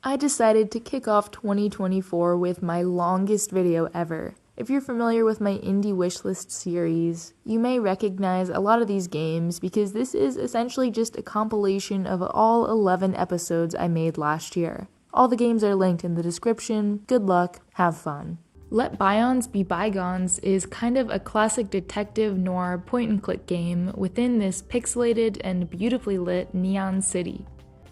I decided to kick off 2024 with my longest video ever. If you're familiar with my indie wishlist series, you may recognize a lot of these games because this is essentially just a compilation of all 11 episodes I made last year. All the games are linked in the description. Good luck, have fun. Let Bygones Be Bygones is kind of a classic detective noir point-and-click game within this pixelated and beautifully lit neon city.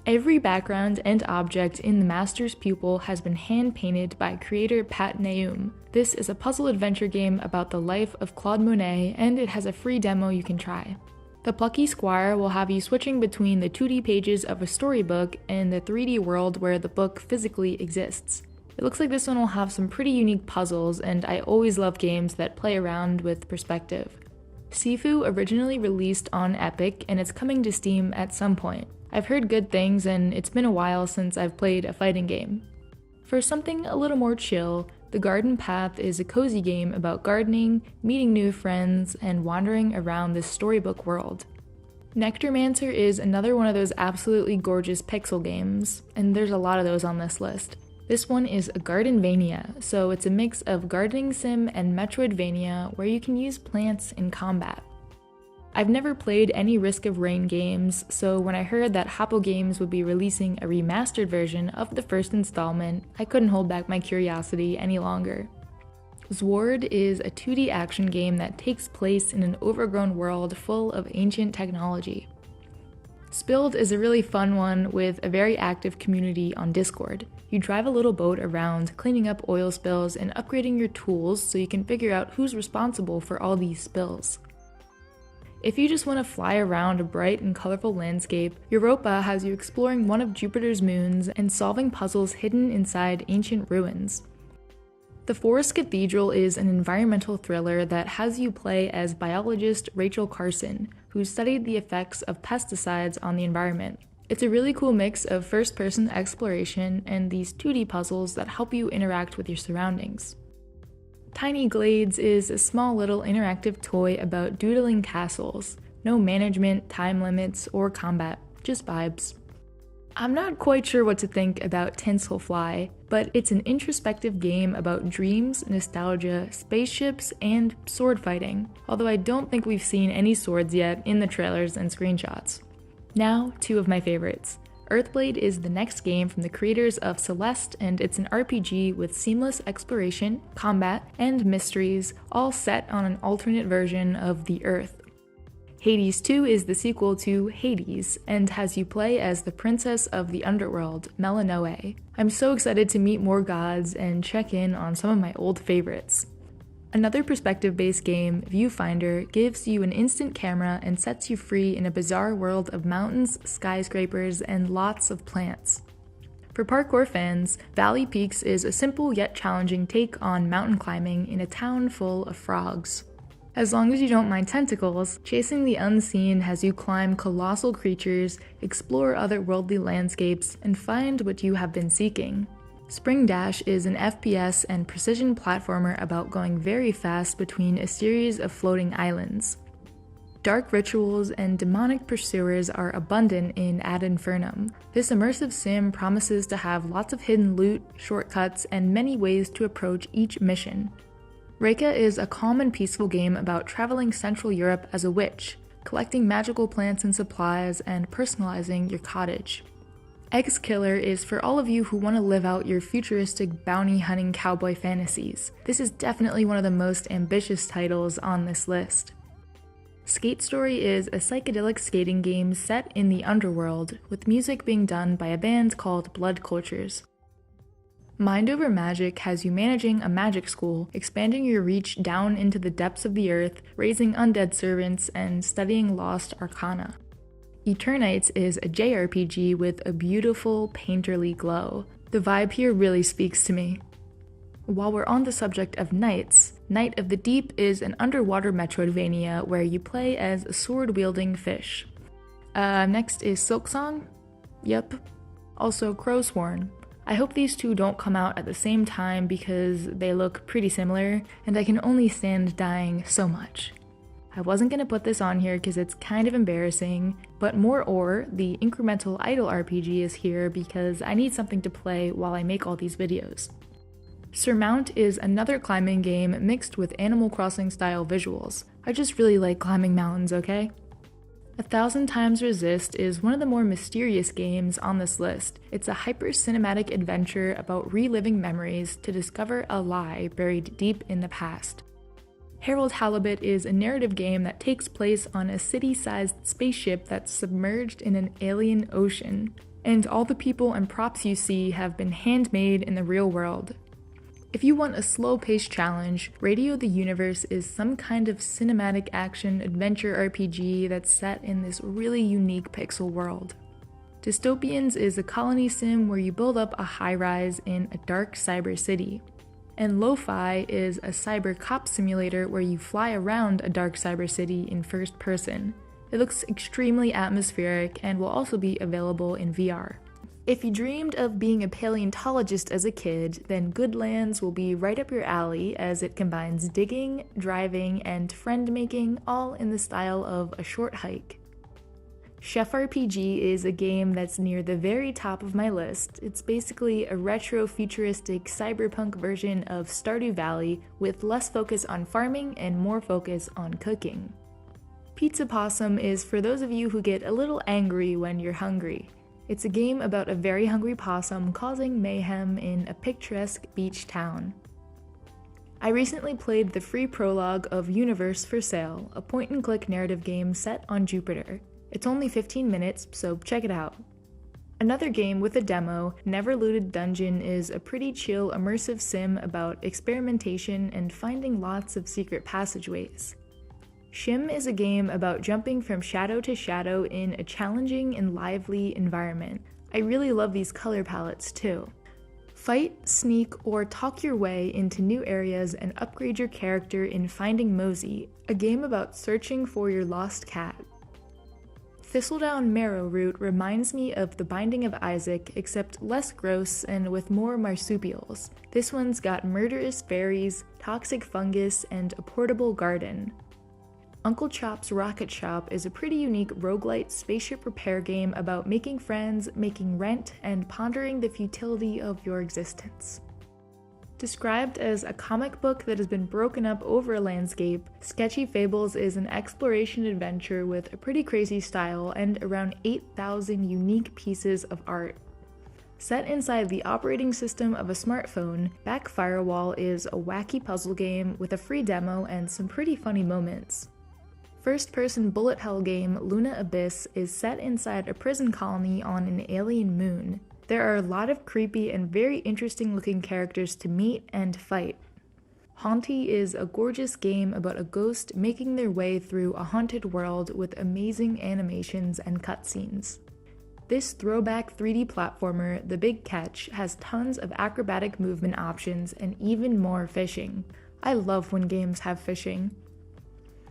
Every background and object in The Master's Pupil has been hand-painted by creator Pat Naum. This is a puzzle adventure game about the life of Claude Monet, and it has a free demo you can try. The Plucky Squire will have you switching between the 2D pages of a storybook and the 3D world where the book physically exists. It looks like this one will have some pretty unique puzzles, and I always love games that play around with perspective. Sifu originally released on Epic, and it's coming to Steam at some point. I've heard good things, and it's been a while since I've played a fighting game. For something a little more chill, The Garden Path is a cozy game about gardening, meeting new friends, and wandering around this storybook world. Nectarmancer is another one of those absolutely gorgeous pixel games, and there's a lot of those on this list. This one is a Gardenvania, so it's a mix of gardening sim and Metroidvania where you can use plants in combat. I've never played any Risk of Rain games, so when I heard that Hoppo Games would be releasing a remastered version of the first installment, I couldn't hold back my curiosity any longer. Zword is a 2D action game that takes place in an overgrown world full of ancient technology. Spilled is a really fun one with a very active community on Discord. You drive a little boat around, cleaning up oil spills and upgrading your tools so you can figure out who's responsible for all these spills. If you just want to fly around a bright and colorful landscape, Europa has you exploring one of Jupiter's moons and solving puzzles hidden inside ancient ruins. The Forest Cathedral is an environmental thriller that has you play as biologist Rachel Carson, who studied the effects of pesticides on the environment. It's a really cool mix of first-person exploration and these 2D puzzles that help you interact with your surroundings. Tiny Glades is a small little interactive toy about doodling castles. No management, time limits, or combat, just vibes. I'm not quite sure what to think about Tinselfly, but it's an introspective game about dreams, nostalgia, spaceships, and sword fighting, although I don't think we've seen any swords yet in the trailers and screenshots. Now, two of my favorites. Earthblade is the next game from the creators of Celeste, and it's an RPG with seamless exploration, combat, and mysteries, all set on an alternate version of the Earth. Hades 2 is the sequel to Hades, and has you play as the princess of the underworld, Melinoe. I'm so excited to meet more gods and check in on some of my old favorites. Another perspective-based game, Viewfinder, gives you an instant camera and sets you free in a bizarre world of mountains, skyscrapers, and lots of plants. For parkour fans, Valley Peaks is a simple yet challenging take on mountain climbing in a town full of frogs. As long as you don't mind tentacles, chasing the unseen has you climb colossal creatures, explore otherworldly landscapes, and find what you have been seeking. Spring Dash is an FPS and precision platformer about going very fast between a series of floating islands. Dark rituals and demonic pursuers are abundant in Ad Infernum. This immersive sim promises to have lots of hidden loot, shortcuts, and many ways to approach each mission. Reika is a calm and peaceful game about traveling Central Europe as a witch, collecting magical plants and supplies, and personalizing your cottage. X-Killer is for all of you who want to live out your futuristic bounty-hunting cowboy fantasies. This is definitely one of the most ambitious titles on this list. Skate Story is a psychedelic skating game set in the underworld, with music being done by a band called Blood Cultures. Mind Over Magic has you managing a magic school, expanding your reach down into the depths of the earth, raising undead servants, and studying lost arcana. Eternights is a JRPG with a beautiful, painterly glow. The vibe here really speaks to me. While we're on the subject of knights, Knight of the Deep is an underwater Metroidvania where you play as a sword-wielding fish. Next is Silksong? Yep. Also Crowsworn. I hope these two don't come out at the same time because they look pretty similar, and I can only stand dying so much. I wasn't going to put this on here because it's kind of embarrassing, but More Ore, the incremental idle RPG, is here because I need something to play while I make all these videos. Surmount is another climbing game mixed with Animal Crossing style visuals. I just really like climbing mountains, okay? 1,000 Times Resist is one of the more mysterious games on this list. It's a hyper-cinematic adventure about reliving memories to discover a lie buried deep in the past. Harold Halibut is a narrative game that takes place on a city-sized spaceship that's submerged in an alien ocean, and all the people and props you see have been handmade in the real world. If you want a slow-paced challenge, Radio the Universe is some kind of cinematic action adventure RPG that's set in this really unique pixel world. Dystopians is a colony sim where you build up a high-rise in a dark cyber city. And Lo-Fi is a cyber cop simulator where you fly around a dark cyber city in first person. It looks extremely atmospheric and will also be available in VR. If you dreamed of being a paleontologist as a kid, then Goodlands will be right up your alley as it combines digging, driving, and friend-making all in the style of a short hike. Chef RPG is a game that's near the very top of my list. It's basically a retro-futuristic cyberpunk version of Stardew Valley with less focus on farming and more focus on cooking. Pizza Possum is for those of you who get a little angry when you're hungry. It's a game about a very hungry possum causing mayhem in a picturesque beach town. I recently played the free prologue of Universe for Sale, a point-and-click narrative game set on Jupiter. It's only 15 minutes, so check it out. Another game with a demo, Never Looted Dungeon, is a pretty chill immersive sim about experimentation and finding lots of secret passageways. Shim is a game about jumping from shadow to shadow in a challenging and lively environment. I really love these color palettes too. Fight, sneak, or talk your way into new areas and upgrade your character in Finding Mosey, a game about searching for your lost cat. Thistledown Marrowroot reminds me of The Binding of Isaac, except less gross and with more marsupials. This one's got murderous fairies, toxic fungus, and a portable garden. Uncle Chop's Rocket Shop is a pretty unique roguelite spaceship repair game about making friends, making rent, and pondering the futility of your existence. Described as a comic book that has been broken up over a landscape, Sketchy Fables is an exploration adventure with a pretty crazy style and around 8,000 unique pieces of art. Set inside the operating system of a smartphone, Back Firewall is a wacky puzzle game with a free demo and some pretty funny moments. First-person bullet hell game Luna Abyss is set inside a prison colony on an alien moon. There are a lot of creepy and very interesting looking characters to meet and fight. Haunty is a gorgeous game about a ghost making their way through a haunted world with amazing animations and cutscenes. This throwback 3D platformer, The Big Catch, has tons of acrobatic movement options and even more fishing. I love when games have fishing.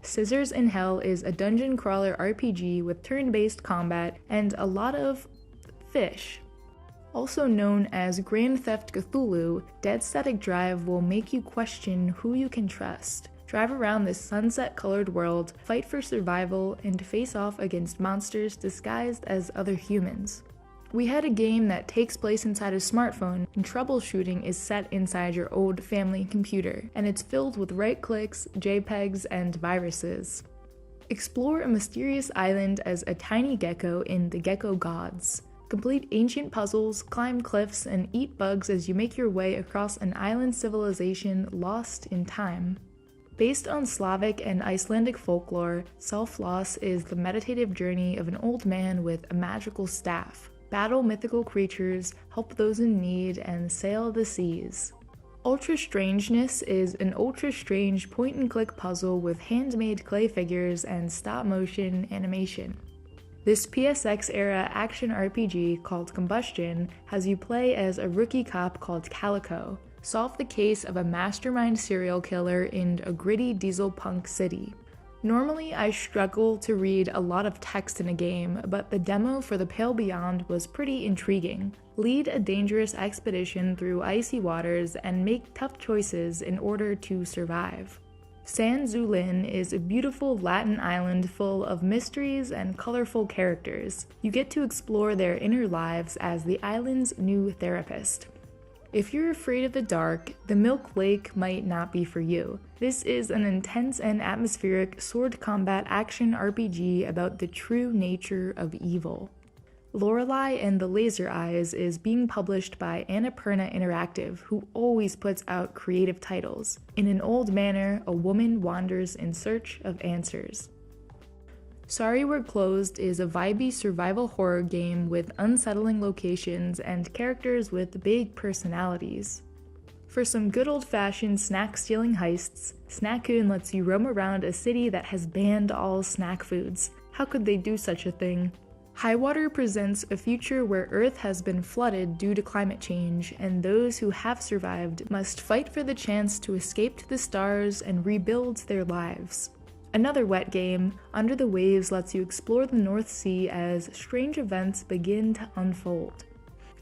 Scissors in Hell is a dungeon crawler RPG with turn-based combat and a lot of fish. Also known as Grand Theft Cthulhu, Dead Static Drive will make you question who you can trust. Drive around this sunset-colored world, fight for survival, and face off against monsters disguised as other humans. We had a game that takes place inside a smartphone, and troubleshooting is set inside your old family computer, and it's filled with right-clicks, JPEGs, and viruses. Explore a mysterious island as a tiny gecko in The Gecko Gods. Complete ancient puzzles, climb cliffs, and eat bugs as you make your way across an island civilization lost in time. Based on Slavic and Icelandic folklore, Self-Loss is the meditative journey of an old man with a magical staff. Battle mythical creatures, help those in need, and sail the seas. Ultra Strangeness is an ultra-strange point-and-click puzzle with handmade clay figures and stop-motion animation. This PSX-era action RPG called Combustion has you play as a rookie cop called Calico, solve the case of a mastermind serial killer in a gritty diesel punk city. Normally, I struggle to read a lot of text in a game, but the demo for The Pale Beyond was pretty intriguing. Lead a dangerous expedition through icy waters and make tough choices in order to survive. San Zulin is a beautiful Latin island full of mysteries and colorful characters. You get to explore their inner lives as the island's new therapist. If you're afraid of the dark, the Milk Lake might not be for you. This is an intense and atmospheric sword combat action RPG about the true nature of evil. Lorelei and the Laser Eyes is being published by Annapurna Interactive, who always puts out creative titles. In an old manor, a woman wanders in search of answers. Sorry We're Closed is a vibey survival horror game with unsettling locations and characters with big personalities. For some good old-fashioned snack-stealing heists, Snackoon lets you roam around a city that has banned all snack foods. How could they do such a thing? Highwater presents a future where Earth has been flooded due to climate change, and those who have survived must fight for the chance to escape to the stars and rebuild their lives. Another wet game, Under the Waves, lets you explore the North Sea as strange events begin to unfold.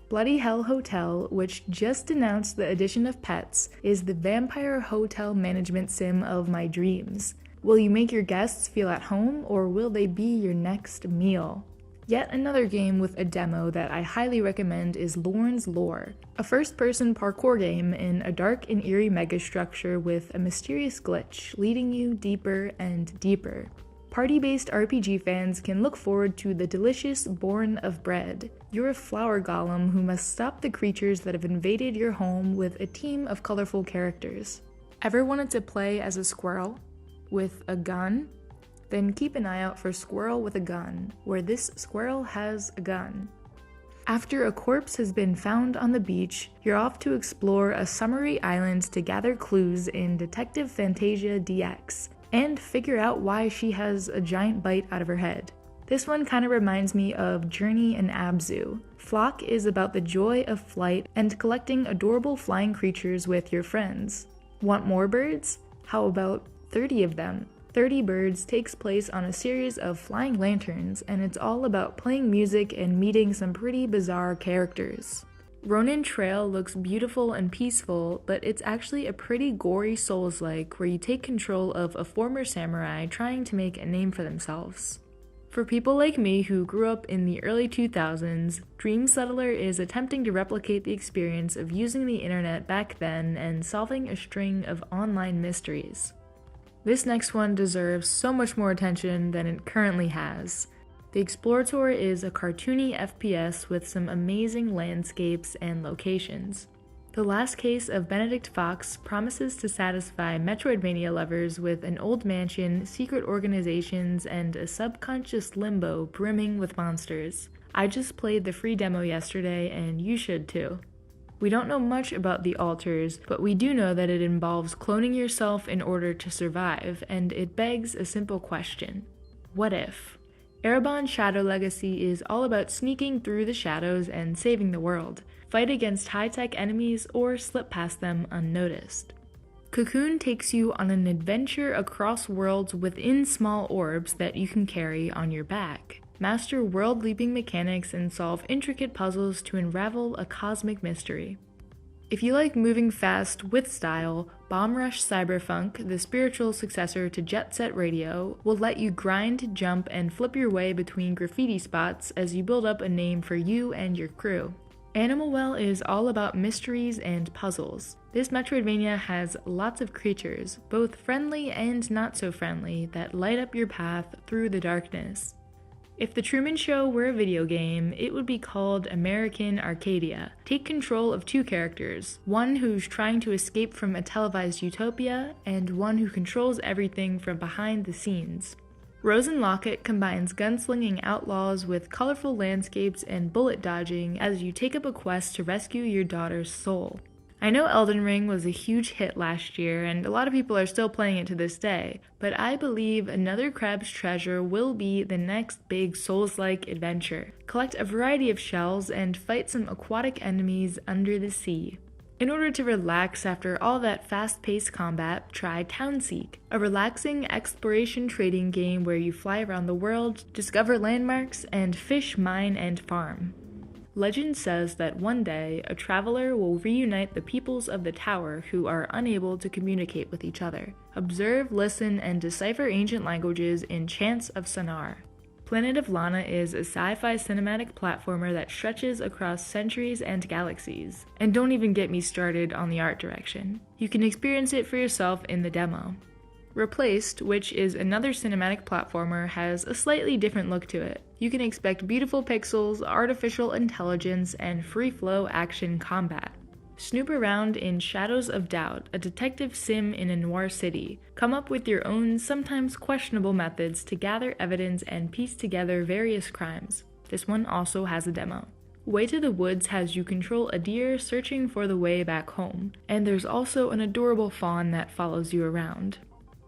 Bloody Hell Hotel, which just announced the addition of pets, is the vampire hotel management sim of my dreams. Will you make your guests feel at home, or will they be your next meal? Yet another game with a demo that I highly recommend is Lorne's Lore, a first-person parkour game in a dark and eerie megastructure with a mysterious glitch leading you deeper and deeper. Party-based RPG fans can look forward to the delicious Born of Bread. You're a flower golem who must stop the creatures that have invaded your home with a team of colorful characters. Ever wanted to play as a squirrel? With a gun? Then keep an eye out for Squirrel with a Gun, where this squirrel has a gun. After a corpse has been found on the beach, you're off to explore a summery island to gather clues in Detective Fantasia DX, and figure out why she has a giant bite out of her head. This one kinda reminds me of Journey and Abzu. Flock is about the joy of flight and collecting adorable flying creatures with your friends. Want more birds? How about 30 of them? 30 Birds takes place on a series of flying lanterns, and it's all about playing music and meeting some pretty bizarre characters. Ronin Trail looks beautiful and peaceful, but it's actually a pretty gory Souls-like where you take control of a former samurai trying to make a name for themselves. For people like me who grew up in the early 2000s, Dream Settler is attempting to replicate the experience of using the internet back then and solving a string of online mysteries. This next one deserves so much more attention than it currently has. The Explorator is a cartoony FPS with some amazing landscapes and locations. The Last Case of Benedict Fox promises to satisfy Metroidvania lovers with an old mansion, secret organizations, and a subconscious limbo brimming with monsters. I just played the free demo yesterday, and you should too. We don't know much about the altars, but we do know that it involves cloning yourself in order to survive, and it begs a simple question. What if? Erebon Shadow Legacy is all about sneaking through the shadows and saving the world, fight against high-tech enemies, or slip past them unnoticed. Cocoon takes you on an adventure across worlds within small orbs that you can carry on your back. Master world-leaping mechanics and solve intricate puzzles to unravel a cosmic mystery. If you like moving fast with style, Bomb Rush Cyberfunk, the spiritual successor to Jet Set Radio, will let you grind, jump, and flip your way between graffiti spots as you build up a name for you and your crew. Animal Well is all about mysteries and puzzles. This Metroidvania has lots of creatures, both friendly and not so friendly, that light up your path through the darkness. If The Truman Show were a video game, it would be called American Arcadia. Take control of two characters, one who's trying to escape from a televised utopia, and one who controls everything from behind the scenes. Rose and Locket combines gunslinging outlaws with colorful landscapes and bullet dodging as you take up a quest to rescue your daughter's soul. I know Elden Ring was a huge hit last year, and a lot of people are still playing it to this day, but I believe Another Crab's Treasure will be the next big Souls-like adventure. Collect a variety of shells and fight some aquatic enemies under the sea. In order to relax after all that fast-paced combat, try Townseek, a relaxing exploration trading game where you fly around the world, discover landmarks, and fish, mine, and farm. Legend says that one day, a traveler will reunite the peoples of the tower who are unable to communicate with each other. Observe, listen, and decipher ancient languages in Chants of Sennaar. Planet of Lana is a sci-fi cinematic platformer that stretches across centuries and galaxies. And don't even get me started on the art direction. You can experience it for yourself in the demo. Replaced, which is another cinematic platformer, has a slightly different look to it. You can expect beautiful pixels, artificial intelligence, and free-flow action combat. Snoop around in Shadows of Doubt, a detective sim in a noir city. Come up with your own, sometimes questionable methods to gather evidence and piece together various crimes. This one also has a demo. Way to the Woods has you control a deer searching for the way back home, and there's also an adorable fawn that follows you around.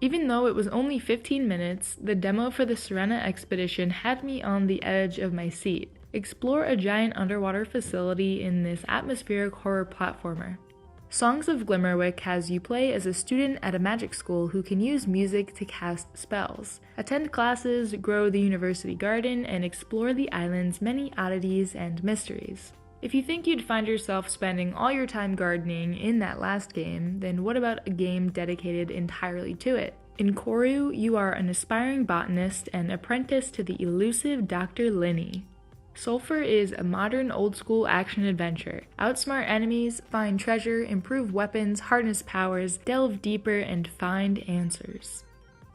Even though it was only 15 minutes, the demo for the Serena expedition had me on the edge of my seat. Explore a giant underwater facility in this atmospheric horror platformer. Songs of Glimmerwick has you play as a student at a magic school who can use music to cast spells, attend classes, grow the university garden, and explore the island's many oddities and mysteries. If you think you'd find yourself spending all your time gardening in that last game, then what about a game dedicated entirely to it? In Koru, you are an aspiring botanist and apprentice to the elusive Dr. Linney. Sulphur is a modern old-school action-adventure. Outsmart enemies, find treasure, improve weapons, harness powers, delve deeper, and find answers.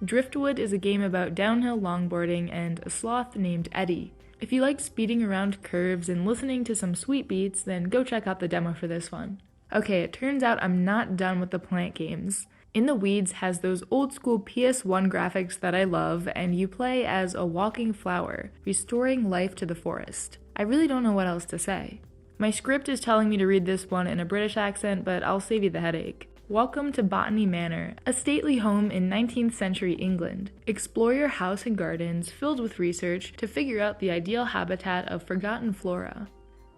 Driftwood is a game about downhill longboarding and a sloth named Eddie. If you like speeding around curves and listening to some sweet beats, then go check out the demo for this one. Okay, it turns out I'm not done with the plant games. In the Weeds has those old school PS1 graphics that I love, and you play as a walking flower, restoring life to the forest. I really don't know what else to say. My script is telling me to read this one in a British accent, but I'll save you the headache. Welcome to Botany Manor, a stately home in 19th century England. Explore your house and gardens filled with research to figure out the ideal habitat of forgotten flora.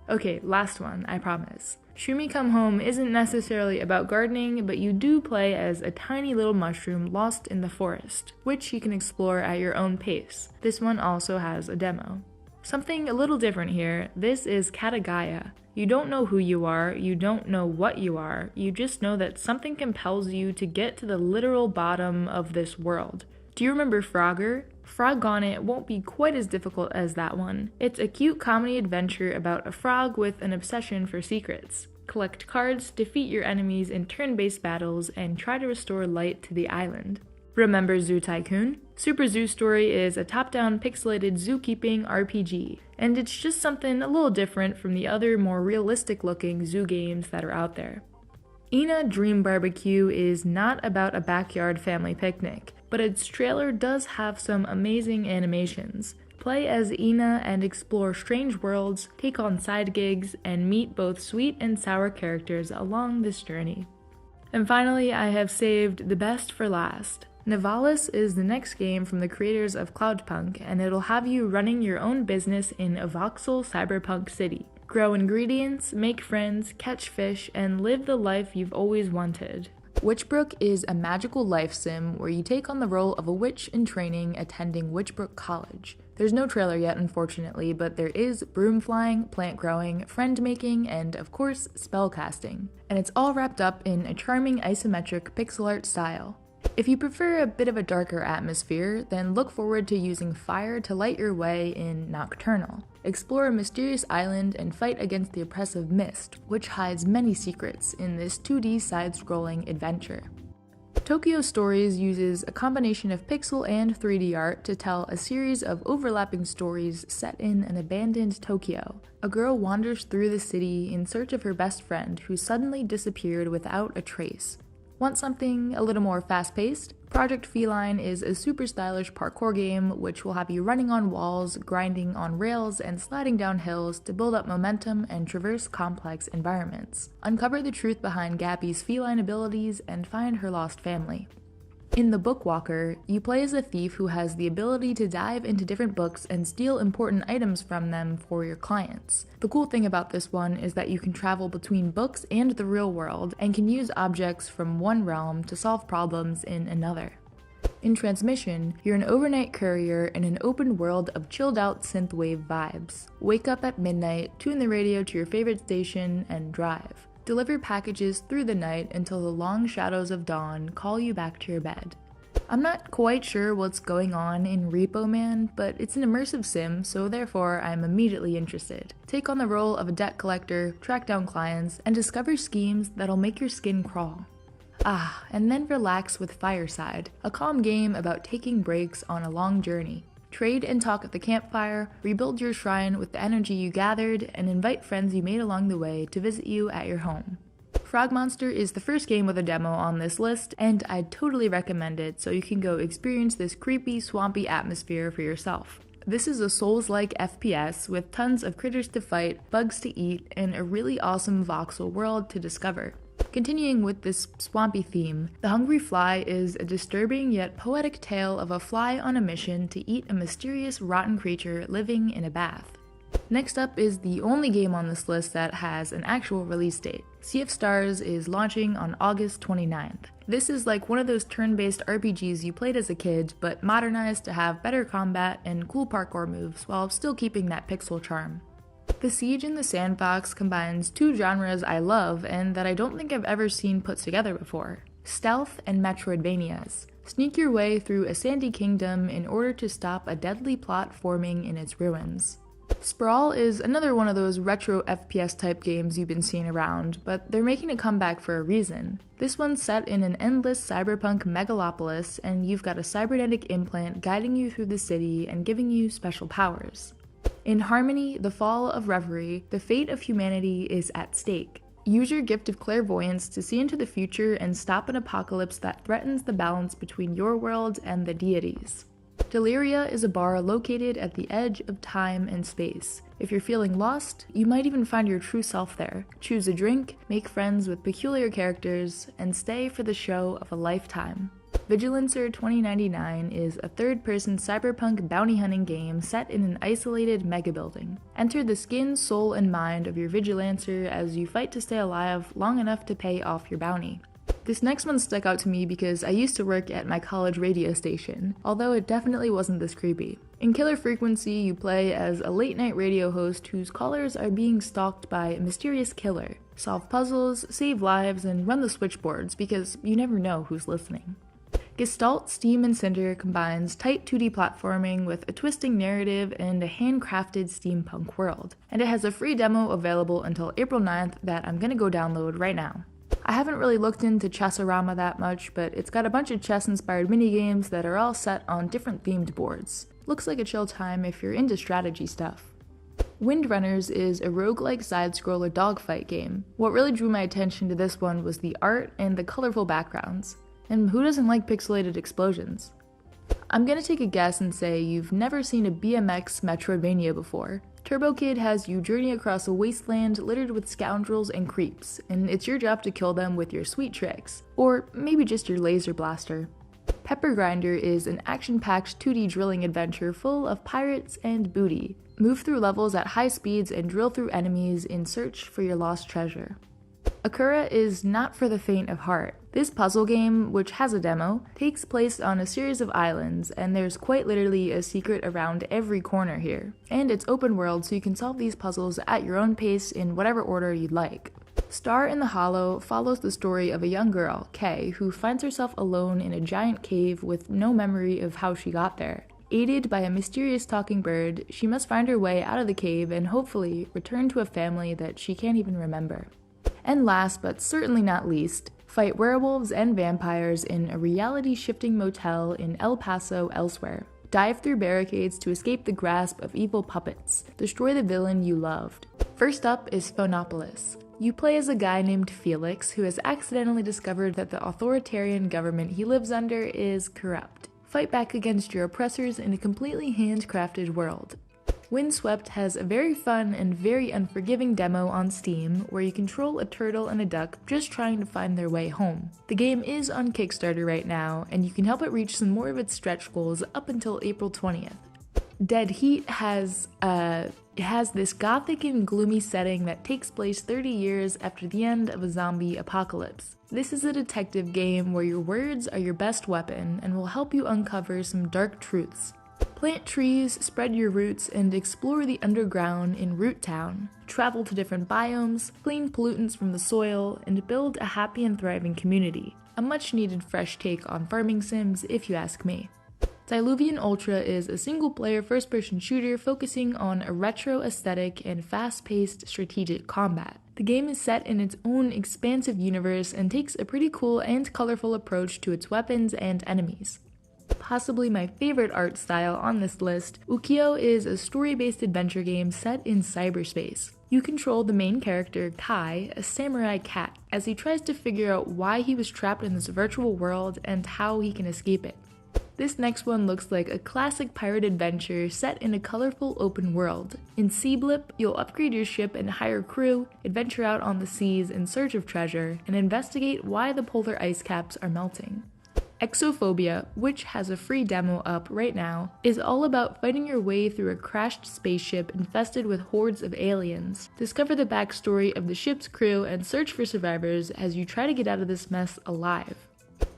Okay, last one, I promise. Shroomy Come Home isn't necessarily about gardening, but you do play as a tiny little mushroom lost in the forest, which you can explore at your own pace. This one also has a demo. Something a little different here, this is Katagaya. You don't know who you are, you don't know what you are, you just know that something compels you to get to the literal bottom of this world. Do you remember Frogger? Frog on It won't be quite as difficult as that one. It's a cute comedy adventure about a frog with an obsession for secrets. Collect cards, defeat your enemies in turn-based battles, and try to restore light to the island. Remember Zoo Tycoon? Super Zoo Story is a top-down pixelated zookeeping RPG, and it's just something a little different from the other more realistic-looking zoo games that are out there. Ina Dream Barbecue is not about a backyard family picnic, but its trailer does have some amazing animations. Play as Ina and explore strange worlds, take on side gigs, and meet both sweet and sour characters along this journey. And finally, I have saved the best for last. Nivalis is the next game from the creators of Cloudpunk, and it'll have you running your own business in a voxel cyberpunk city. Grow ingredients, make friends, catch fish, and live the life you've always wanted. Witchbrook is a magical life sim where you take on the role of a witch in training attending Witchbrook College. There's no trailer yet, unfortunately, but there is broom flying, plant growing, friend making, and of course, spell casting. And it's all wrapped up in a charming isometric pixel art style. If you prefer a bit of a darker atmosphere, then look forward to using fire to light your way in Nocturnal. Explore a mysterious island and fight against the oppressive mist, which hides many secrets in this 2D side-scrolling adventure. Tokyo Stories uses a combination of pixel and 3D art to tell a series of overlapping stories set in an abandoned Tokyo. A girl wanders through the city in search of her best friend who suddenly disappeared without a trace. Want something a little more fast-paced? Project Feline is a super stylish parkour game which will have you running on walls, grinding on rails, and sliding down hills to build up momentum and traverse complex environments. Uncover the truth behind Gabby's feline abilities and find her lost family. In The Bookwalker, you play as a thief who has the ability to dive into different books and steal important items from them for your clients. The cool thing about this one is that you can travel between books and the real world and can use objects from one realm to solve problems in another. In Transmission, you're an overnight courier in an open world of chilled out synthwave vibes. Wake up at midnight, tune the radio to your favorite station, and drive. Deliver packages through the night until the long shadows of dawn call you back to your bed. I'm not quite sure what's going on in Repo Man, but it's an immersive sim, so therefore I'm immediately interested. Take on the role of a debt collector, track down clients, and discover schemes that'll make your skin crawl. And then relax with Fireside, a calm game about taking breaks on a long journey. Trade and talk at the campfire, rebuild your shrine with the energy you gathered, and invite friends you made along the way to visit you at your home. Frog Monster is the first game with a demo on this list, and I'd totally recommend it so you can go experience this creepy, swampy atmosphere for yourself. This is a Souls-like FPS with tons of critters to fight, bugs to eat, and a really awesome voxel world to discover. Continuing with this swampy theme, The Hungry Fly is a disturbing yet poetic tale of a fly on a mission to eat a mysterious rotten creature living in a bath. Next up is the only game on this list that has an actual release date. Sea of Stars is launching on August 29th. This is like one of those turn-based RPGs you played as a kid, but modernized to have better combat and cool parkour moves while still keeping that pixel charm. The Siege in the Sandbox combines two genres I love and that I don't think I've ever seen put together before: stealth and Metroidvanias. Sneak your way through a sandy kingdom in order to stop a deadly plot forming in its ruins. Sprawl is another one of those retro FPS type games you've been seeing around, but they're making a comeback for a reason. This one's set in an endless cyberpunk megalopolis, and you've got a cybernetic implant guiding you through the city and giving you special powers. In Harmony, The Fall of Reverie, the fate of humanity is at stake. Use your gift of clairvoyance to see into the future and stop an apocalypse that threatens the balance between your world and the deities. Deliria is a bar located at the edge of time and space. If you're feeling lost, you might even find your true self there. Choose a drink, make friends with peculiar characters, and stay for the show of a lifetime. Vigilancer 2099 is a third-person cyberpunk bounty hunting game set in an isolated megabuilding. Enter the skin, soul, and mind of your Vigilancer as you fight to stay alive long enough to pay off your bounty. This next one stuck out to me because I used to work at my college radio station, although it definitely wasn't this creepy. In Killer Frequency, you play as a late-night radio host whose callers are being stalked by a mysterious killer. Solve puzzles, save lives, and run the switchboards because you never know who's listening. Gestalt Steam and Cinder combines tight 2D platforming with a twisting narrative and a handcrafted steampunk world, and it has a free demo available until April 9th that I'm gonna go download right now. I haven't really looked into Chessorama that much, but it's got a bunch of chess-inspired minigames that are all set on different themed boards. Looks like a chill time if you're into strategy stuff. Windrunners is a roguelike side-scroller dogfight game. What really drew my attention to this one was the art and the colorful backgrounds. And who doesn't like pixelated explosions? I'm gonna take a guess and say you've never seen a BMX Metroidvania before. Turbo Kid has you journey across a wasteland littered with scoundrels and creeps, and it's your job to kill them with your sweet tricks, or maybe just your laser blaster. Pepper Grinder is an action-packed 2D drilling adventure full of pirates and booty. Move through levels at high speeds and drill through enemies in search for your lost treasure. Akura is not for the faint of heart. This puzzle game, which has a demo, takes place on a series of islands, and there's quite literally a secret around every corner here. And it's open world, so you can solve these puzzles at your own pace in whatever order you'd like. Star in the Hollow follows the story of a young girl, Kay, who finds herself alone in a giant cave with no memory of how she got there. Aided by a mysterious talking bird, she must find her way out of the cave and hopefully return to a family that she can't even remember. And last, but certainly not least, fight werewolves and vampires in a reality-shifting motel in El Paso elsewhere. Dive through barricades to escape the grasp of evil puppets. Destroy the villain you loved. First up is Phonopolis. You play as a guy named Felix who has accidentally discovered that the authoritarian government he lives under is corrupt. Fight back against your oppressors in a completely handcrafted world. Windswept has a very fun and very unforgiving demo on Steam where you control a turtle and a duck just trying to find their way home. The game is on Kickstarter right now, and you can help it reach some more of its stretch goals up until April 20th. Dead Heat has this gothic and gloomy setting that takes place 30 years after the end of a zombie apocalypse. This is a detective game where your words are your best weapon and will help you uncover some dark truths. Plant trees, spread your roots, and explore the underground in Root Town. Travel to different biomes, clean pollutants from the soil, and build a happy and thriving community. A much needed fresh take on farming sims, if you ask me. Diluvian Ultra is a single-player first-person shooter focusing on a retro aesthetic and fast-paced strategic combat. The game is set in its own expansive universe and takes a pretty cool and colorful approach to its weapons and enemies. Possibly my favorite art style on this list, Ukyo is a story-based adventure game set in cyberspace. You control the main character, Kai, a samurai cat, as he tries to figure out why he was trapped in this virtual world and how he can escape it. This next one looks like a classic pirate adventure set in a colorful open world. In Seablip, you'll upgrade your ship and hire crew, adventure out on the seas in search of treasure, and investigate why the polar ice caps are melting. Exophobia, which has a free demo up right now, is all about fighting your way through a crashed spaceship infested with hordes of aliens. Discover the backstory of the ship's crew and search for survivors as you try to get out of this mess alive.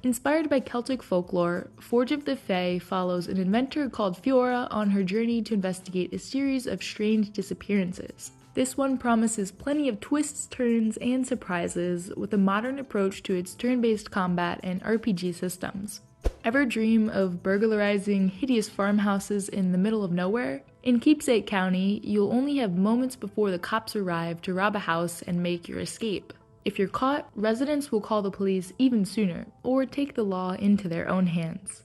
Inspired by Celtic folklore, Forge of the Fae follows an inventor called Fiora on her journey to investigate a series of strange disappearances. This one promises plenty of twists, turns, and surprises with a modern approach to its turn-based combat and RPG systems. Ever dream of burglarizing hideous farmhouses in the middle of nowhere? In Keepsake County, you'll only have moments before the cops arrive to rob a house and make your escape. If you're caught, residents will call the police even sooner, or take the law into their own hands.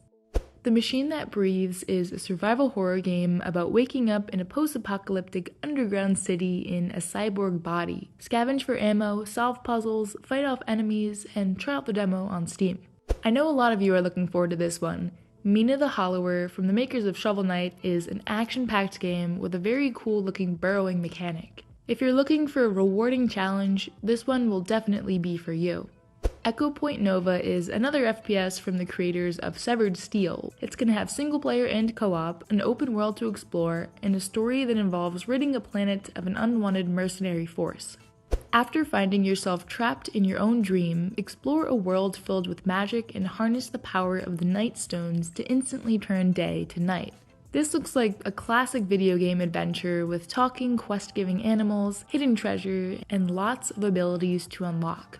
The Machine That Breathes is a survival horror game about waking up in a post-apocalyptic underground city in a cyborg body. Scavenge for ammo, solve puzzles, fight off enemies, and try out the demo on Steam. I know a lot of you are looking forward to this one. Mina the Hollower, from the makers of Shovel Knight, is an action-packed game with a very cool-looking burrowing mechanic. If you're looking for a rewarding challenge, this one will definitely be for you. Echo Point Nova is another FPS from the creators of Severed Steel. It's going to have single player and co-op, an open world to explore, and a story that involves ridding a planet of an unwanted mercenary force. After finding yourself trapped in your own dream, explore a world filled with magic and harness the power of the Night Stones to instantly turn day to night. This looks like a classic video game adventure with talking, quest-giving animals, hidden treasure, and lots of abilities to unlock.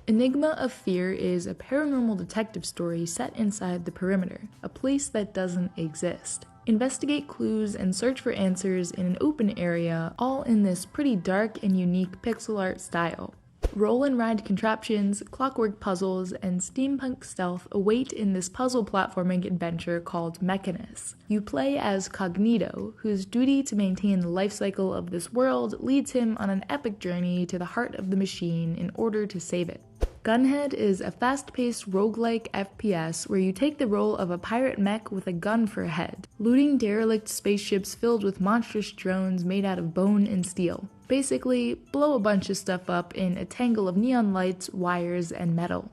Enigma of Fear is a paranormal detective story set inside the Perimeter, a place that doesn't exist. Investigate clues and search for answers in an open area, all in this pretty dark and unique pixel art style. Roll and ride contraptions, clockwork puzzles, and steampunk stealth await in this puzzle platforming adventure called Mechanus. You play as Cognito, whose duty to maintain the life cycle of this world leads him on an epic journey to the heart of the machine in order to save it. Gunhead is a fast-paced roguelike FPS where you take the role of a pirate mech with a gun for a head, looting derelict spaceships filled with monstrous drones made out of bone and steel. Basically, blow a bunch of stuff up in a tangle of neon lights, wires, and metal.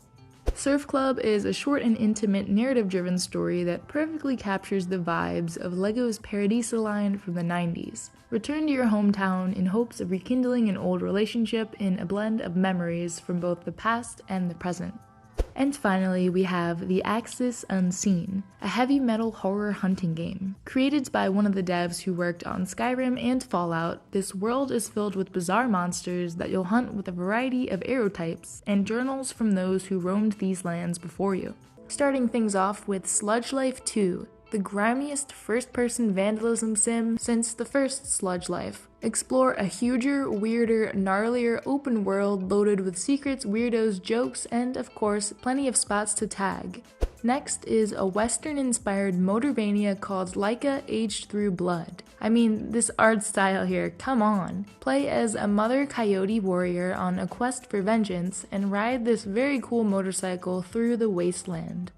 Surf Club is a short and intimate narrative-driven story that perfectly captures the vibes of LEGO's Paradisa line from the 90s. Return to your hometown in hopes of rekindling an old relationship in a blend of memories from both the past and the present. And finally, we have The Axis Unseen, a heavy metal horror hunting game. Created by one of the devs who worked on Skyrim and Fallout, this world is filled with bizarre monsters that you'll hunt with a variety of arrow types and journals from those who roamed these lands before you. Starting things off with Sludge Life 2, the grimiest first-person vandalism sim since the first Sludge Life. Explore a huger, weirder, gnarlier open world loaded with secrets, weirdos, jokes, and of course, plenty of spots to tag. Next is a Western-inspired Motorvania called Laika Aged Through Blood. I mean, this art style here, come on! Play as a mother coyote warrior on a quest for vengeance and ride this very cool motorcycle through the wasteland.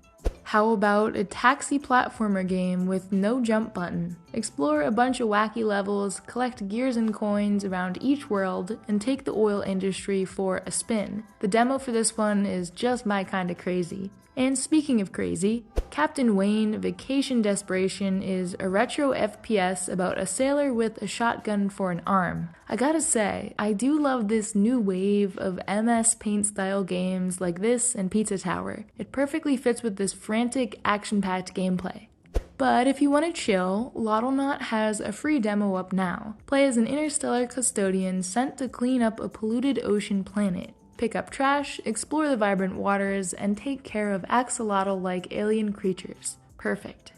How about a taxi platformer game with no jump button? Explore a bunch of wacky levels, collect gears and coins around each world, and take the oil industry for a spin. The demo for this one is just my kind of crazy. And speaking of crazy, Captain Wayne Vacation Desperation is a retro FPS about a sailor with a shotgun for an arm. I gotta say, I do love this new wave of MS Paint style games like this and Pizza Tower. It perfectly fits with this frantic, action-packed gameplay. But if you want to chill, Lottlenaut has a free demo up now. Play as an interstellar custodian sent to clean up a polluted ocean planet. Pick up trash, explore the vibrant waters, and take care of axolotl-like alien creatures. Perfect.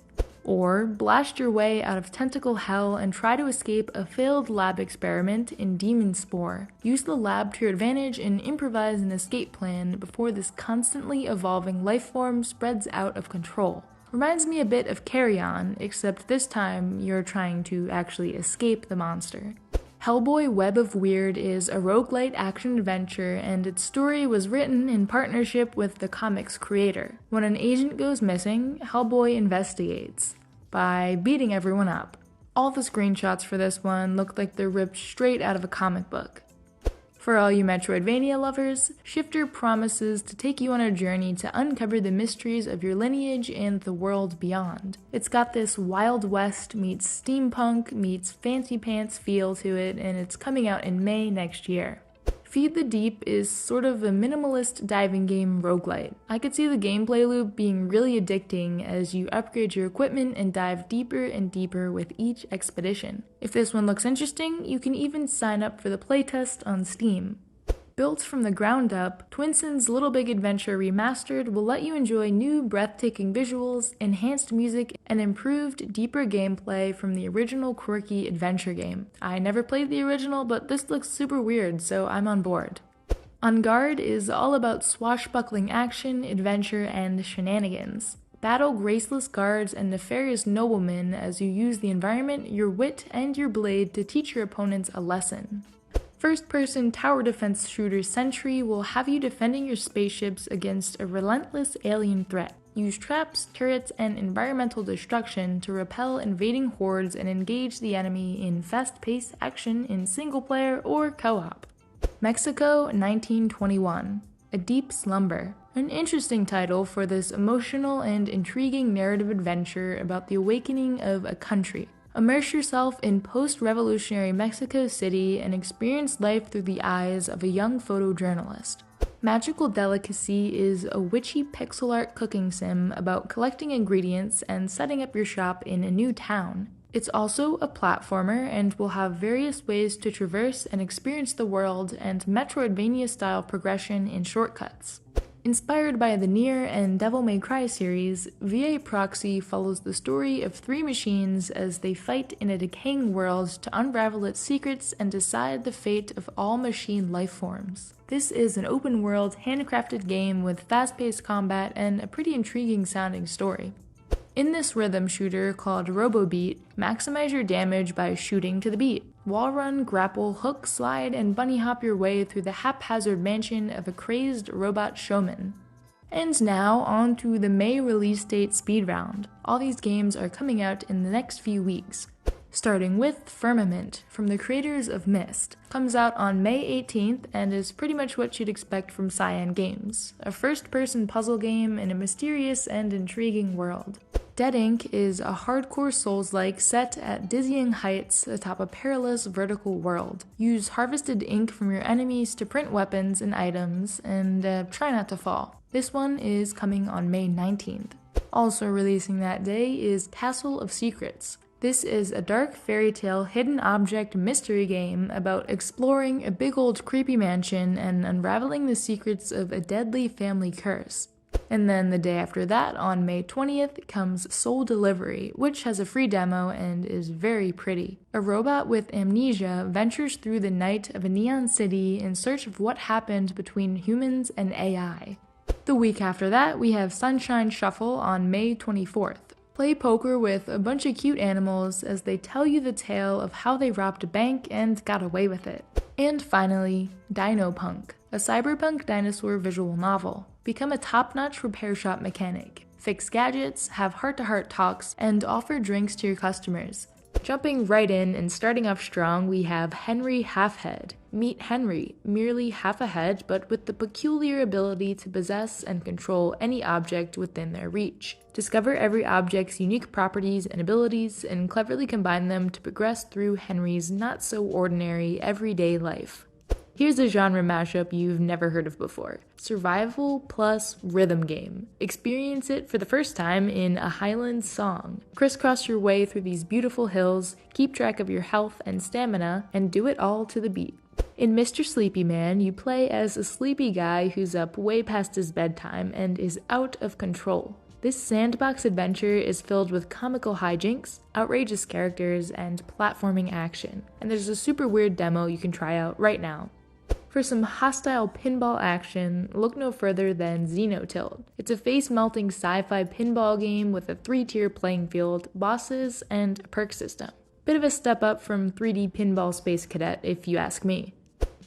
Or blast your way out of tentacle hell and try to escape a failed lab experiment in Demon Spore. Use the lab to your advantage and improvise an escape plan before this constantly evolving lifeform spreads out of control. Reminds me a bit of Carry On, except this time you're trying to actually escape the monster. Hellboy Web of Weird is a roguelite action-adventure, and its story was written in partnership with the comic's creator. When an agent goes missing, Hellboy investigates by beating everyone up. All the screenshots for this one look like they're ripped straight out of a comic book. For all you Metroidvania lovers, Shifter promises to take you on a journey to uncover the mysteries of your lineage and the world beyond. It's got this Wild West meets steampunk meets fancy pants feel to it, and it's coming out in May next year. Feed the Deep is sort of a minimalist diving game roguelite. I could see the gameplay loop being really addicting as you upgrade your equipment and dive deeper and deeper with each expedition. If this one looks interesting, you can even sign up for the playtest on Steam. Built from the ground up, Twinson's Little Big Adventure Remastered will let you enjoy new breathtaking visuals, enhanced music, and improved, deeper gameplay from the original quirky adventure game. I never played the original, but this looks super weird, so I'm on board. On Guard is all about swashbuckling action, adventure, and shenanigans. Battle graceless guards and nefarious noblemen as you use the environment, your wit, and your blade to teach your opponents a lesson. First-person tower defense shooter Sentry will have you defending your spaceships against a relentless alien threat. Use traps, turrets, and environmental destruction to repel invading hordes and engage the enemy in fast-paced action in single-player or co-op. Mexico 1921. A Deep Slumber. An interesting title for this emotional and intriguing narrative adventure about the awakening of a country. Immerse yourself in post-revolutionary Mexico City and experience life through the eyes of a young photojournalist. Magical Delicacy is a witchy pixel art cooking sim about collecting ingredients and setting up your shop in a new town. It's also a platformer and will have various ways to traverse and experience the world and Metroidvania-style progression in shortcuts. Inspired by the Nier and Devil May Cry series, VA Proxy follows the story of three machines as they fight in a decaying world to unravel its secrets and decide the fate of all machine lifeforms. This is an open-world, handcrafted game with fast-paced combat and a pretty intriguing sounding story. In this rhythm shooter called RoboBeat, maximize your damage by shooting to the beat. Wall run, grapple, hook, slide, and bunny hop your way through the haphazard mansion of a crazed robot showman. And now, on to the May release date speed round. All these games are coming out in the next few weeks. Starting with Firmament, from the creators of Myst. Comes out on May 18th and is pretty much what you'd expect from Cyan Games. A first-person puzzle game in a mysterious and intriguing world. Dead Ink is a hardcore Souls-like set at dizzying heights atop a perilous vertical world. Use harvested ink from your enemies to print weapons and items, and try not to fall. This one is coming on May 19th. Also releasing that day is Castle of Secrets. This is a dark fairy tale hidden object mystery game about exploring a big old creepy mansion and unraveling the secrets of a deadly family curse. And then the day after that, on May 20th, comes Soul Delivery, which has a free demo and is very pretty. A robot with amnesia ventures through the night of a neon city in search of what happened between humans and AI. The week after that, we have Sunshine Shuffle on May 24th. Play poker with a bunch of cute animals as they tell you the tale of how they robbed a bank and got away with it. And finally, Dinopunk, a cyberpunk dinosaur visual novel. Become a top-notch repair shop mechanic. fix gadgets, have heart-to-heart talks, and offer drinks to your customers. Jumping right in and starting off strong, we have Henry Halfhead. Meet Henry, merely half a head, but with the peculiar ability to possess and control any object within their reach. Discover every object's unique properties and abilities, and cleverly combine them to progress through Henry's not-so-ordinary everyday life. Here's a genre mashup you've never heard of before. Survival plus rhythm game. Experience it for the first time in A Highland Song. Crisscross your way through these beautiful hills, keep track of your health and stamina, and do it all to the beat. In Mr. Sleepy Man, you play as a sleepy guy who's up way past his bedtime and is out of control. This sandbox adventure is filled with comical hijinks, outrageous characters, and platforming action. And there's a super weird demo you can try out right now. For some hostile pinball action, look no further than Xenotilt. It's a face-melting sci-fi pinball game with a 3-tier playing field, bosses, and a perk system. Bit of a step up from 3D Pinball Space Cadet, if you ask me.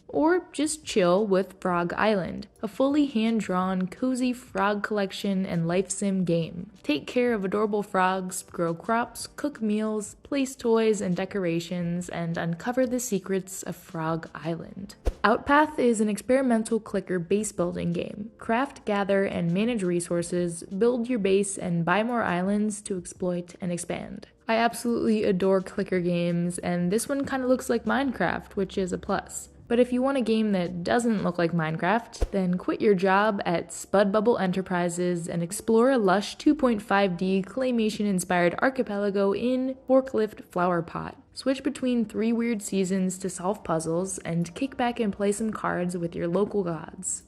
Or just chill with Frog Island, a fully hand-drawn, cozy frog collection and life sim game. Take care of adorable frogs, grow crops, cook meals, place toys and decorations, and uncover the secrets of Frog Island. Outpath is an experimental clicker base building game. Craft, gather, and manage resources, build your base, and buy more islands to exploit and expand. I absolutely adore clicker games, and this one kind of looks like Minecraft, which is a plus. But if you want a game that doesn't look like Minecraft, then quit your job at Spud Bubble Enterprises and explore a lush 2.5D claymation-inspired archipelago in Forklift Flower Pot. Switch between 3 weird seasons to solve puzzles, and kick back and play some cards with your local gods.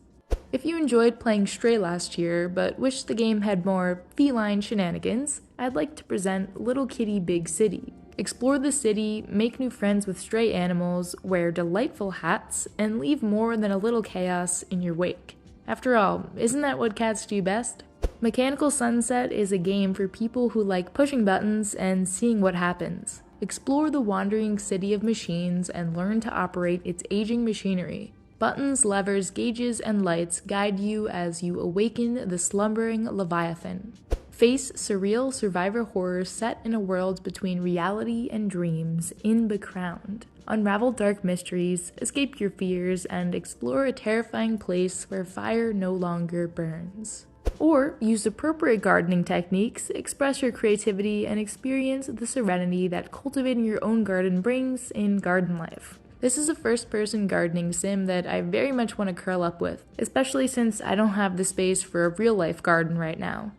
If you enjoyed playing Stray last year, but wish the game had more feline shenanigans, I'd like to present Little Kitty Big City. Explore the city, make new friends with stray animals, wear delightful hats, and leave more than a little chaos in your wake. After all, isn't that what cats do best? Mechanical Sunset is a game for people who like pushing buttons and seeing what happens. Explore the wandering city of machines and learn to operate its aging machinery. Buttons, levers, gauges, and lights guide you as you awaken the slumbering Leviathan. Face surreal survivor horror set in a world between reality and dreams in Becrowned. Unravel dark mysteries, escape your fears, and explore a terrifying place where fire no longer burns. Or use appropriate gardening techniques, express your creativity, and experience the serenity that cultivating your own garden brings in Garden Life. This is a first-person gardening sim that I very much want to curl up with, especially since I don't have the space for a real-life garden right now.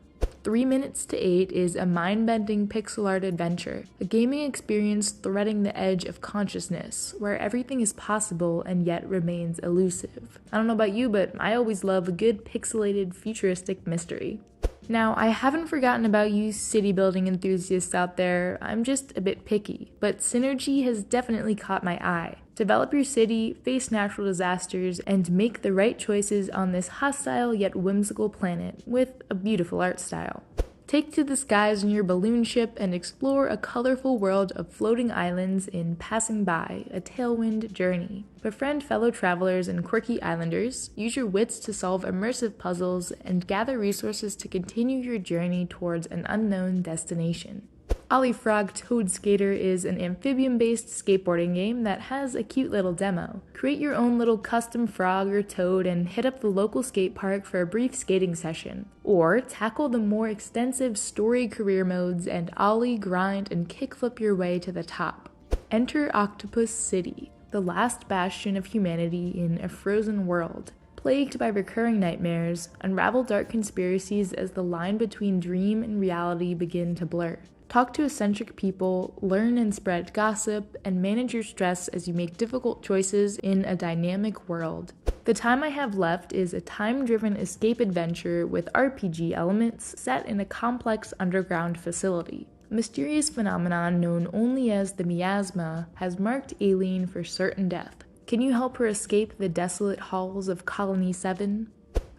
3 Minutes to 8 is a mind-bending pixel art adventure, a gaming experience threading the edge of consciousness, where everything is possible and yet remains elusive. I don't know about you, but I always love a good pixelated futuristic mystery. Now, I haven't forgotten about you city building enthusiasts out there. I'm just a bit picky, but Synergy has definitely caught my eye. Develop your city, face natural disasters, and make the right choices on this hostile yet whimsical planet with a beautiful art style. Take to the skies in your balloon ship and explore a colorful world of floating islands in Passing By, a Tailwind journey. Befriend fellow travelers and quirky islanders, use your wits to solve immersive puzzles, and gather resources to continue your journey towards an unknown destination. Ollie Frog Toad Skater is an amphibian-based skateboarding game that has a cute little demo. Create your own little custom frog or toad and hit up the local skate park for a brief skating session. Or tackle the more extensive story career modes and ollie, grind, and kickflip your way to the top. Enter Octopus City, the last bastion of humanity in a frozen world. Plagued by recurring nightmares, unravel dark conspiracies as the line between dream and reality begin to blur. Talk to eccentric people, learn and spread gossip, and manage your stress as you make difficult choices in a dynamic world. The time I have left is a time-driven escape adventure with RPG elements set in a complex underground facility. A mysterious phenomenon known only as the miasma has marked Aileen for certain death. Can you help her escape the desolate halls of Colony 7?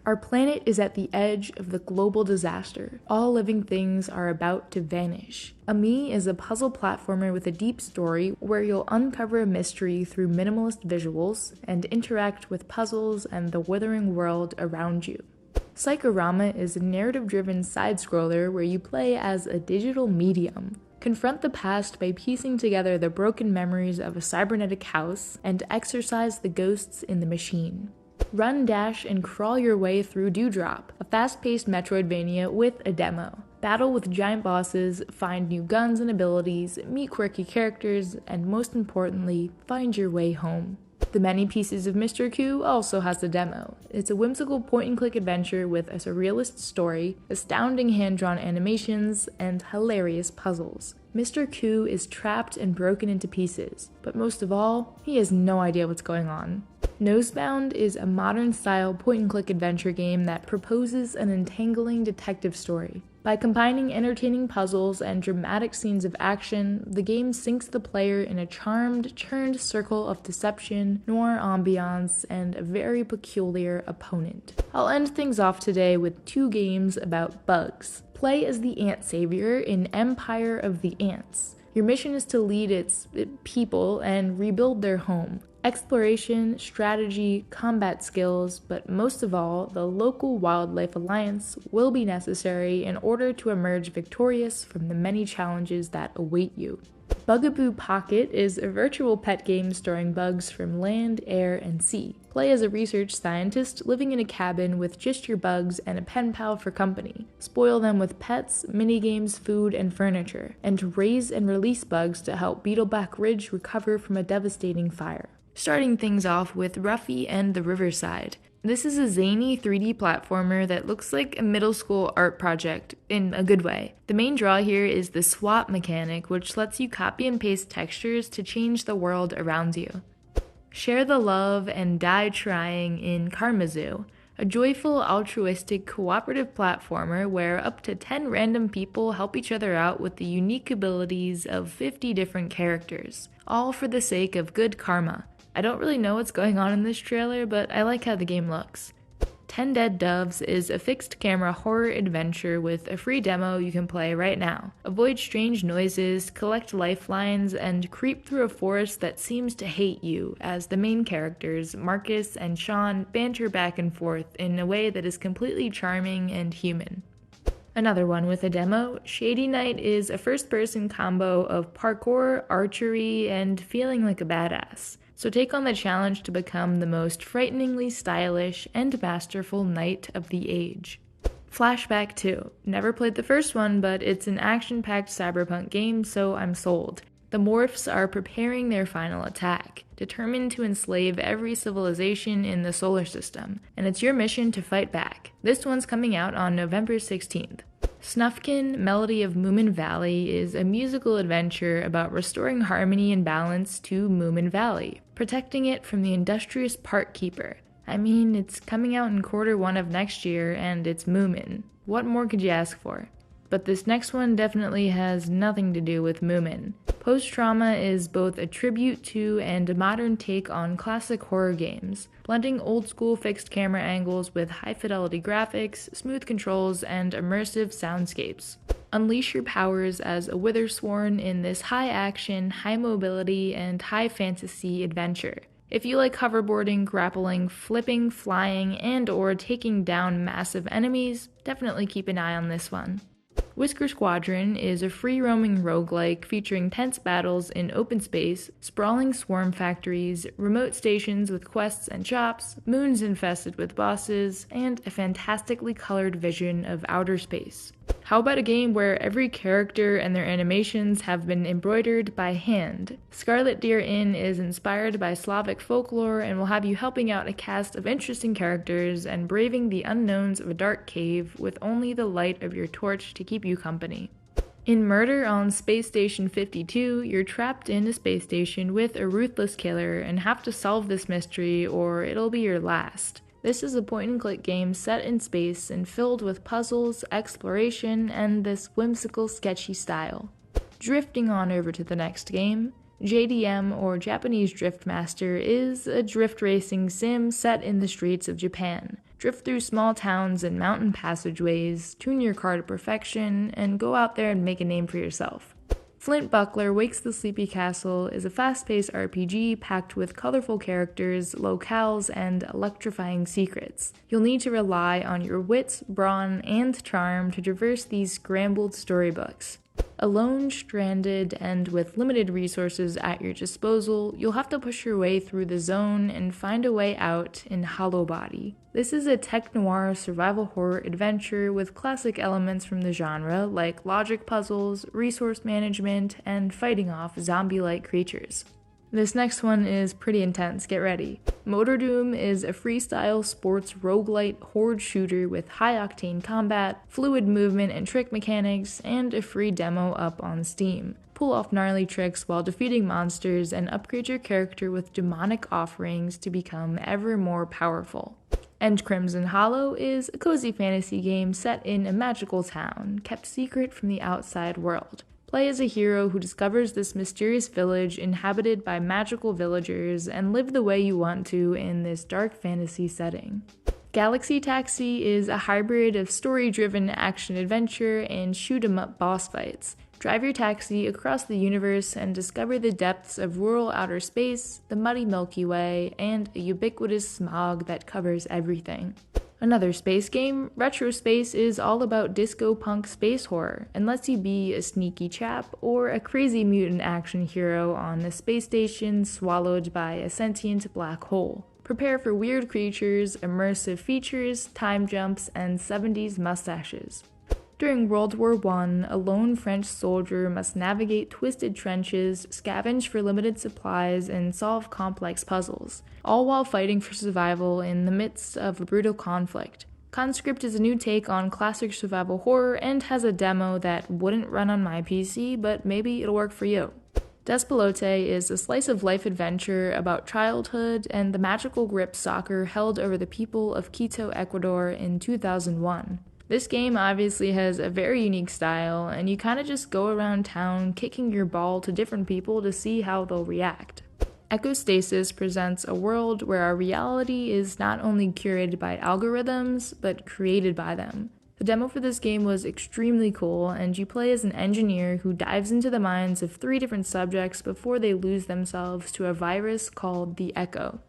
Our planet is at the edge of the global disaster. All living things are about to vanish. Ami is a puzzle platformer with a deep story where you'll uncover a mystery through minimalist visuals and interact with puzzles and the withering world around you. Psychorama is a narrative-driven side-scroller where you play as a digital medium. Confront the past by piecing together the broken memories of a cybernetic house and exorcise the ghosts in the machine. Run, dash, and crawl your way through Dewdrop, a fast-paced Metroidvania with a demo. Battle with giant bosses, find new guns and abilities, meet quirky characters, and most importantly, find your way home. The Many Pieces of Mr. Q also has a demo. It's a whimsical point-and-click adventure with a surrealist story, astounding hand-drawn animations, and hilarious puzzles. Mr. Q is trapped and broken into pieces, but most of all, he has no idea what's going on. Nosebound is a modern-style point-and-click adventure game that proposes an entangling detective story. By combining entertaining puzzles and dramatic scenes of action, the game sinks the player in a charmed, churned circle of deception, noir ambiance, and a very peculiar opponent. I'll end things off today with 2 games about bugs. Play as the Ant Savior in Empire of the Ants. Your mission is to lead its people and rebuild their home. Exploration, strategy, combat skills, but most of all, the local wildlife alliance will be necessary in order to emerge victorious from the many challenges that await you. Bugaboo Pocket is a virtual pet game storing bugs from land, air, and sea. Play as a research scientist living in a cabin with just your bugs and a pen pal for company. Spoil them with pets, minigames, food, and furniture, and raise and release bugs to help Beetleback Ridge recover from a devastating fire. Starting things off with Ruffy and the Riverside. This is a zany 3D platformer that looks like a middle school art project, in a good way. The main draw here is the swap mechanic, which lets you copy and paste textures to change the world around you. Share the love and die trying in Karmazoo, a joyful, altruistic, cooperative platformer where up to 10 random people help each other out with the unique abilities of 50 different characters, all for the sake of good karma. I don't really know what's going on in this trailer, but I like how the game looks. 10 Dead Doves is a fixed camera horror adventure with a free demo you can play right now. Avoid strange noises, collect lifelines, and creep through a forest that seems to hate you as the main characters, Marcus and Sean, banter back and forth in a way that is completely charming and human. Another one with a demo, Shady Knight is a first-person combo of parkour, archery, and feeling like a badass. So take on the challenge to become the most frighteningly stylish and masterful knight of the age. Flashback 2. Never played the first one, but it's an action-packed cyberpunk game, so I'm sold. The Morphs are preparing their final attack, determined to enslave every civilization in the solar system, and it's your mission to fight back. This one's coming out on November 16th. Snufkin Melody of Moomin Valley is a musical adventure about restoring harmony and balance to Moomin Valley, protecting it from the industrious park keeper. I mean, it's coming out in Q1 of next year, and it's Moomin. What more could you ask for? But this next one definitely has nothing to do with Moomin. Post-Trauma is both a tribute to and a modern take on classic horror games, blending old-school fixed camera angles with high-fidelity graphics, smooth controls, and immersive soundscapes. Unleash your powers as a Withersworn in this high-action, high-mobility, and high-fantasy adventure. If you like hoverboarding, grappling, flipping, flying, and/or taking down massive enemies, definitely keep an eye on this one. Whisker Squadron is a free-roaming roguelike featuring tense battles in open space, sprawling swarm factories, remote stations with quests and shops, moons infested with bosses, and a fantastically colored vision of outer space. How about a game where every character and their animations have been embroidered by hand? Scarlet Deer Inn is inspired by Slavic folklore and will have you helping out a cast of interesting characters and braving the unknowns of a dark cave with only the light of your torch to keep you company. In Murder on Space Station 52, you're trapped in a space station with a ruthless killer and have to solve this mystery or it'll be your last. This is a point-and-click game set in space and filled with puzzles, exploration, and this whimsical, sketchy style. Drifting on over to the next game, JDM or Japanese Drift Master is a drift racing sim set in the streets of Japan. Drift through small towns and mountain passageways, tune your car to perfection, and go out there and make a name for yourself. Flint Buckler Wakes the Sleepy Castle is a fast-paced RPG packed with colorful characters, locales, and electrifying secrets. You'll need to rely on your wits, brawn, and charm to traverse these scrambled storybooks. Alone, stranded, and with limited resources at your disposal, you'll have to push your way through the zone and find a way out in Hollow Body. This is a tech-noir survival horror adventure with classic elements from the genre like logic puzzles, resource management, and fighting off zombie-like creatures. This next one is pretty intense, get ready. Motordoom is a freestyle sports roguelite horde shooter with high-octane combat, fluid movement and trick mechanics, and a free demo up on Steam. Pull off gnarly tricks while defeating monsters and upgrade your character with demonic offerings to become ever more powerful. And Crimson Hollow is a cozy fantasy game set in a magical town, kept secret from the outside world. Play as a hero who discovers this mysterious village inhabited by magical villagers and live the way you want to in this dark fantasy setting. Galaxy Taxi is a hybrid of story-driven action-adventure and shoot-'em-up boss fights. Drive your taxi across the universe and discover the depths of rural outer space, the muddy Milky Way, and a ubiquitous smog that covers everything. Another space game, Retro Space is all about disco punk space horror and lets you be a sneaky chap or a crazy mutant action hero on a space station swallowed by a sentient black hole. Prepare for weird creatures, immersive features, time jumps, and 70s mustaches. During World War I, a lone French soldier must navigate twisted trenches, scavenge for limited supplies, and solve complex puzzles, all while fighting for survival in the midst of a brutal conflict. Conscript is a new take on classic survival horror and has a demo that wouldn't run on my PC, but maybe it'll work for you. Despelote is a slice-of-life adventure about childhood and the magical grip soccer held over the people of Quito, Ecuador in 2001. This game obviously has a very unique style, and you kinda just go around town kicking your ball to different people to see how they'll react. Echostasis presents a world where our reality is not only curated by algorithms, but created by them. The demo for this game was extremely cool, and you play as an engineer who dives into the minds of 3 different subjects before they lose themselves to a virus called the Echo.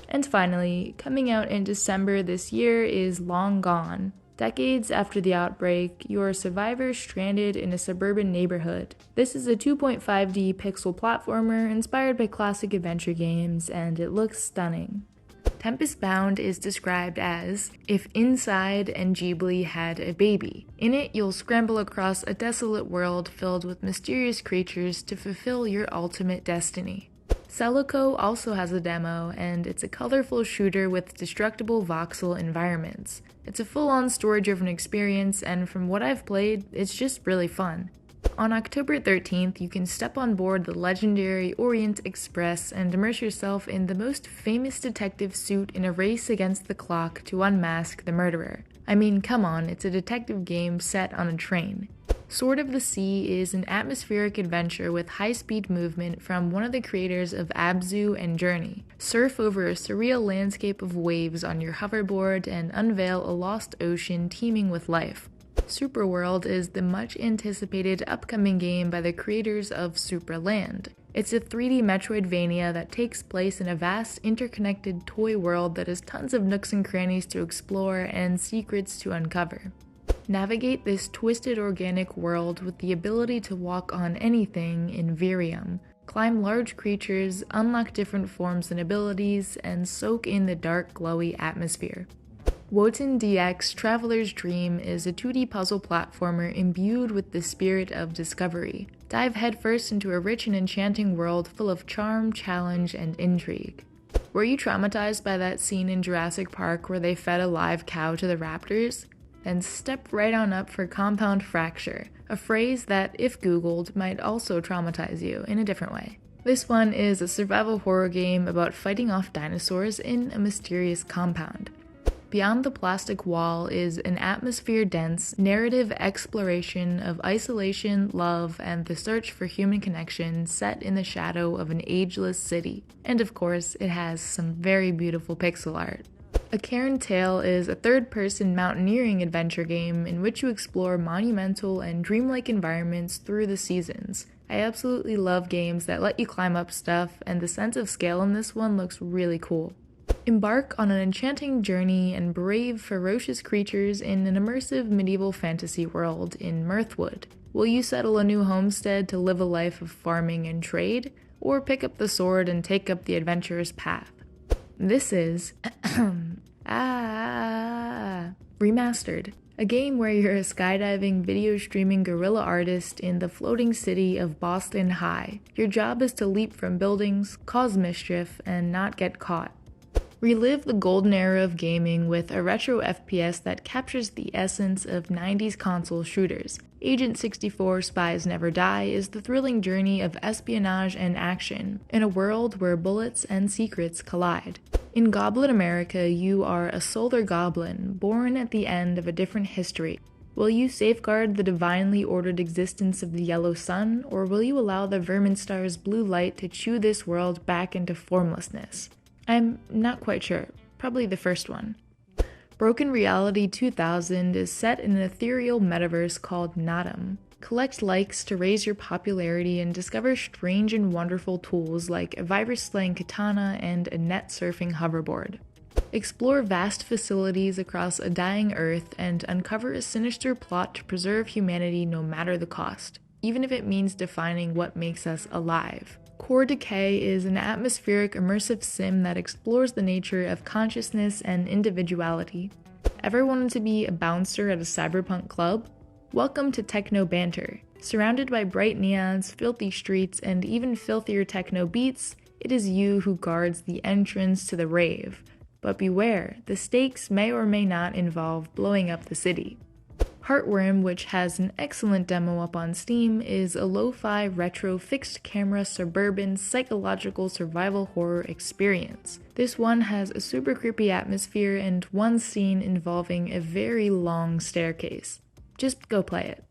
And finally, coming out in December this year is Long Gone. Decades after the outbreak, you're a survivor stranded in a suburban neighborhood. This is a 2.5D pixel platformer inspired by classic adventure games, and it looks stunning. Tempest Bound is described as if Inside and Ghibli had a baby. In it, you'll scramble across a desolate world filled with mysterious creatures to fulfill your ultimate destiny. Celico also has a demo, and it's a colorful shooter with destructible voxel environments. It's a full-on story-driven experience, and from what I've played, it's just really fun. On October 13th, you can step on board the legendary Orient Express and immerse yourself in the most famous detective suit in a race against the clock to unmask the murderer. I mean, come on, it's a detective game set on a train. Sword of the Sea is an atmospheric adventure with high-speed movement from one of the creators of Abzu and Journey. Surf over a surreal landscape of waves on your hoverboard and unveil a lost ocean teeming with life. Superworld is the much-anticipated upcoming game by the creators of Superland. It's a 3D Metroidvania that takes place in a vast, interconnected toy world that has tons of nooks and crannies to explore and secrets to uncover. Navigate this twisted organic world with the ability to walk on anything in Virium, climb large creatures, unlock different forms and abilities, and soak in the dark, glowy atmosphere. Wotan DX Traveler's Dream is a 2D puzzle platformer imbued with the spirit of discovery. Dive headfirst into a rich and enchanting world full of charm, challenge, and intrigue. Were you traumatized by that scene in Jurassic Park where they fed a live cow to the raptors? Then step right on up for Compound Fracture, a phrase that, if Googled, might also traumatize you in a different way. This one is a survival horror game about fighting off dinosaurs in a mysterious compound. Beyond the Plastic Wall is an atmosphere-dense, narrative exploration of isolation, love, and the search for human connection set in the shadow of an ageless city. And of course, it has some very beautiful pixel art. A Cairn Tale is a third-person mountaineering adventure game in which you explore monumental and dreamlike environments through the seasons. I absolutely love games that let you climb up stuff, and the sense of scale in this one looks really cool. Embark on an enchanting journey and brave ferocious creatures in an immersive medieval fantasy world in Mirthwood. Will you settle a new homestead to live a life of farming and trade, or pick up the sword and take up the adventurous path? This is Remastered, a game where you're a skydiving video streaming guerrilla artist in the floating city of Boston High. Your job is to leap from buildings, cause mischief, and not get caught. Relive the golden era of gaming with a retro FPS that captures the essence of 90s console shooters. Agent 64 Spies Never Die is the thrilling journey of espionage and action in a world where bullets and secrets collide. In Goblin America, you are a solar goblin born at the end of a different history. Will you safeguard the divinely ordered existence of the yellow sun, or will you allow the Verminstar's blue light to chew this world back into formlessness? I'm not quite sure. Probably the first one. Broken Reality 2000 is set in an ethereal metaverse called Natum. Collect likes to raise your popularity and discover strange and wonderful tools like a virus-slaying katana and a net-surfing hoverboard. Explore vast facilities across a dying Earth and uncover a sinister plot to preserve humanity no matter the cost, even if it means defining what makes us alive. Core Decay is an atmospheric immersive sim that explores the nature of consciousness and individuality. Ever wanted to be a bouncer at a cyberpunk club? Welcome to Techno Banter. Surrounded by bright neons, filthy streets, and even filthier techno beats, it is you who guards the entrance to the rave. But beware, the stakes may or may not involve blowing up the city. Heartworm, which has an excellent demo up on Steam, is a lo-fi retro fixed camera suburban psychological survival horror experience. This one has a super creepy atmosphere and one scene involving a very long staircase. Just go play it.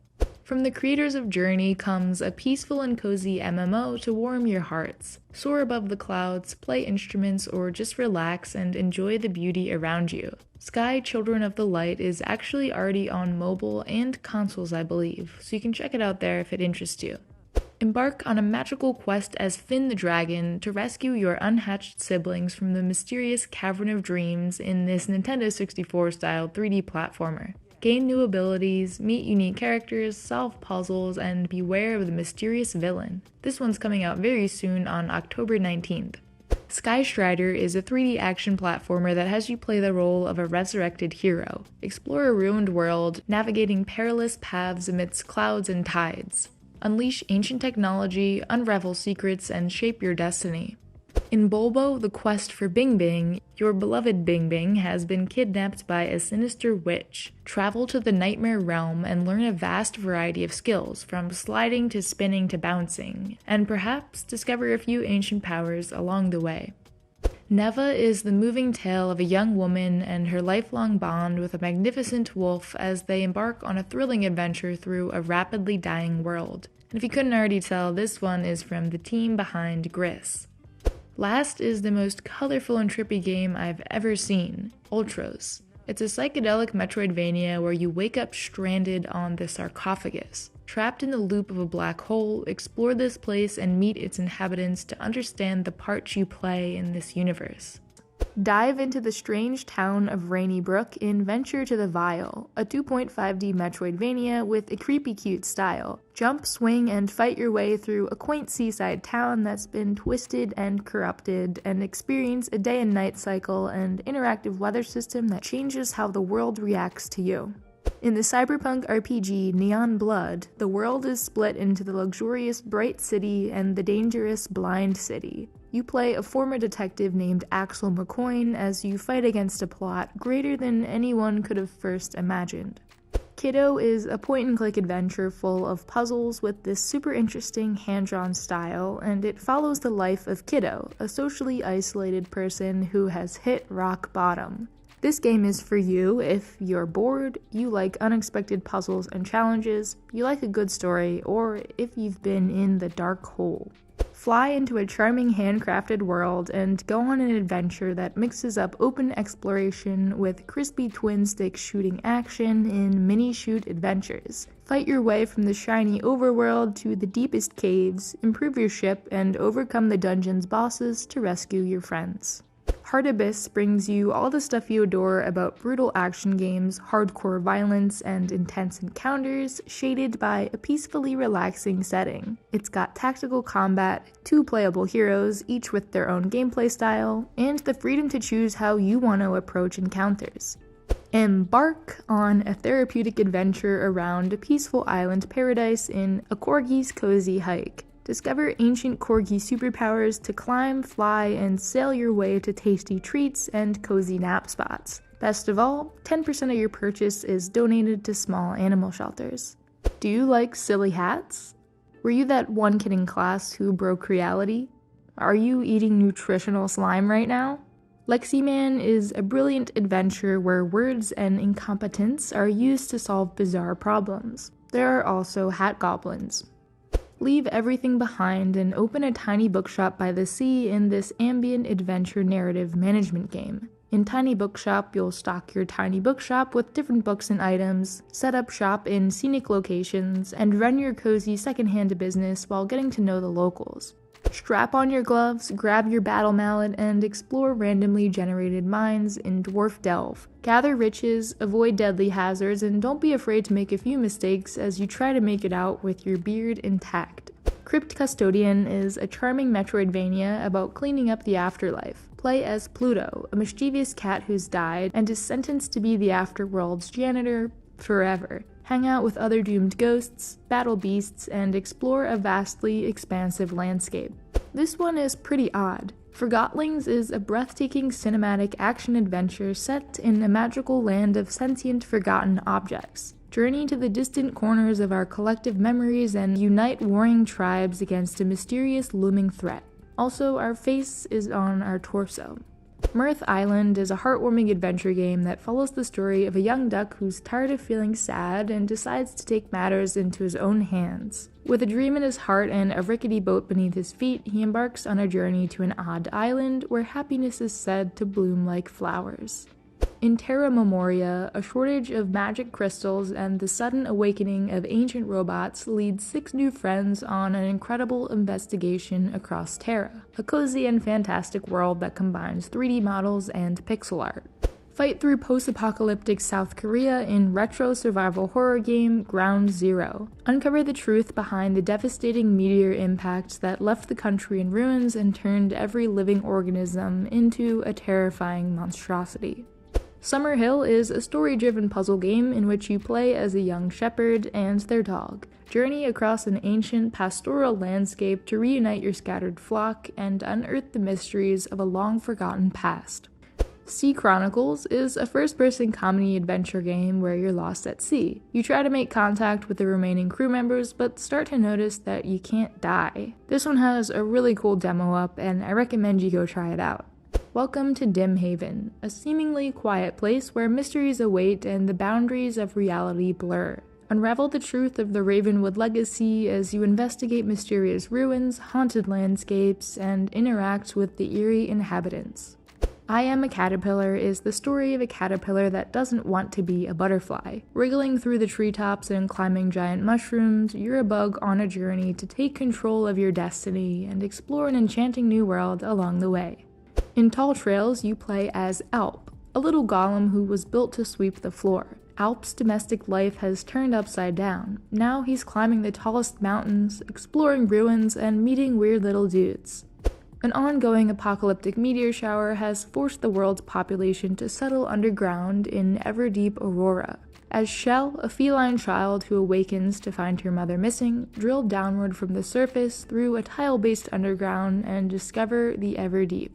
From the creators of Journey comes a peaceful and cozy MMO to warm your hearts. Soar above the clouds, play instruments, or just relax and enjoy the beauty around you. Sky Children of the Light is actually already on mobile and consoles, I believe, so you can check it out there if it interests you. Embark on a magical quest as Finn the Dragon to rescue your unhatched siblings from the mysterious Cavern of Dreams in this Nintendo 64-style 3D platformer. Gain new abilities, meet unique characters, solve puzzles, and beware of the mysterious villain. This one's coming out very soon on October 19th. Sky Strider is a 3D action platformer that has you play the role of a resurrected hero. Explore a ruined world, navigating perilous paths amidst clouds and tides. Unleash ancient technology, unravel secrets, and shape your destiny. In Bulbo, the quest for Bing Bing, your beloved Bing Bing has been kidnapped by a sinister witch. Travel to the Nightmare Realm and learn a vast variety of skills, from sliding to spinning to bouncing, and perhaps discover a few ancient powers along the way. Neva is the moving tale of a young woman and her lifelong bond with a magnificent wolf as they embark on a thrilling adventure through a rapidly dying world. And if you couldn't already tell, this one is from the team behind Gris. Last is the most colorful and trippy game I've ever seen, Ultros. It's a psychedelic Metroidvania where you wake up stranded on the sarcophagus. Trapped in the loop of a black hole, explore this place and meet its inhabitants to understand the part you play in this universe. Dive into the strange town of Rainy Brook in Venture to the Vile, a 2.5D Metroidvania with a creepy cute style. Jump, swing, and fight your way through a quaint seaside town that's been twisted and corrupted, and experience a day and night cycle and interactive weather system that changes how the world reacts to you. In the cyberpunk RPG Neon Blood, the world is split into the luxurious Bright City and the dangerous Blind City. You play a former detective named Axel McCoy as you fight against a plot greater than anyone could have first imagined. Kiddo is a point-and-click adventure full of puzzles with this super interesting hand-drawn style, and it follows the life of Kiddo, a socially isolated person who has hit rock bottom. This game is for you if you're bored, you like unexpected puzzles and challenges, you like a good story, or if you've been in the dark hole. Fly into a charming handcrafted world and go on an adventure that mixes up open exploration with crispy twin-stick shooting action in mini-shoot adventures. Fight your way from the shiny overworld to the deepest caves, improve your ship, and overcome the dungeon's bosses to rescue your friends. Heart Abyss brings you all the stuff you adore about brutal action games, hardcore violence, and intense encounters, shaded by a peacefully relaxing setting. It's got tactical combat, 2 playable heroes, each with their own gameplay style, and the freedom to choose how you want to approach encounters. Embark on a therapeutic adventure around a peaceful island paradise in A Corgi's Cozy Hike. Discover ancient corgi superpowers to climb, fly, and sail your way to tasty treats and cozy nap spots. Best of all, 10% of your purchase is donated to small animal shelters. Do you like silly hats? Were you that one kid in class who broke reality? Are you eating nutritional slime right now? Leximan is a brilliant adventure where words and incompetence are used to solve bizarre problems. There are also hat goblins. Leave everything behind and open a tiny bookshop by the sea in this ambient adventure narrative management game. In Tiny Bookshop, you'll stock your tiny bookshop with different books and items, set up shop in scenic locations, and run your cozy secondhand business while getting to know the locals. Strap on your gloves, grab your battle mallet, and explore randomly generated mines in Dwarf Delve. Gather riches, avoid deadly hazards, and don't be afraid to make a few mistakes as you try to make it out with your beard intact. Crypt Custodian is a charming Metroidvania about cleaning up the afterlife. Play as Pluto, a mischievous cat who's died and is sentenced to be the afterworld's janitor forever. Hang out with other doomed ghosts, battle beasts, and explore a vastly expansive landscape. This one is pretty odd. Forgotlings is a breathtaking cinematic action-adventure set in a magical land of sentient forgotten objects. Journey to the distant corners of our collective memories and unite warring tribes against a mysterious looming threat. Also, our face is on our torso. Mirth Island is a heartwarming adventure game that follows the story of a young duck who's tired of feeling sad and decides to take matters into his own hands. With a dream in his heart and a rickety boat beneath his feet, he embarks on a journey to an odd island where happiness is said to bloom like flowers. In Terra Memoria, a shortage of magic crystals and the sudden awakening of ancient robots lead 6 new friends on an incredible investigation across Terra, a cozy and fantastic world that combines 3D models and pixel art. Fight through post-apocalyptic South Korea in retro survival horror game Ground Zero. Uncover the truth behind the devastating meteor impact that left the country in ruins and turned every living organism into a terrifying monstrosity. Summer Hill is a story-driven puzzle game in which you play as a young shepherd and their dog. Journey across an ancient pastoral landscape to reunite your scattered flock and unearth the mysteries of a long-forgotten past. Sea Chronicles is a first-person comedy adventure game where you're lost at sea. You try to make contact with the remaining crew members, but start to notice that you can't die. This one has a really cool demo up, and I recommend you go try it out. Welcome to Dim Haven, a seemingly quiet place where mysteries await and the boundaries of reality blur. Unravel the truth of the Ravenwood legacy as you investigate mysterious ruins, haunted landscapes, and interact with the eerie inhabitants. I Am a Caterpillar is the story of a caterpillar that doesn't want to be a butterfly. Wriggling through the treetops and climbing giant mushrooms, you're a bug on a journey to take control of your destiny and explore an enchanting new world along the way. In Tall Trails, you play as Alp, a little golem who was built to sweep the floor. Alp's domestic life has turned upside down. Now he's climbing the tallest mountains, exploring ruins, and meeting weird little dudes. An ongoing apocalyptic meteor shower has forced the world's population to settle underground in Everdeep Aurora. As Shell, a feline child who awakens to find her mother missing, drill downward from the surface through a tile-based underground and discover the Everdeep.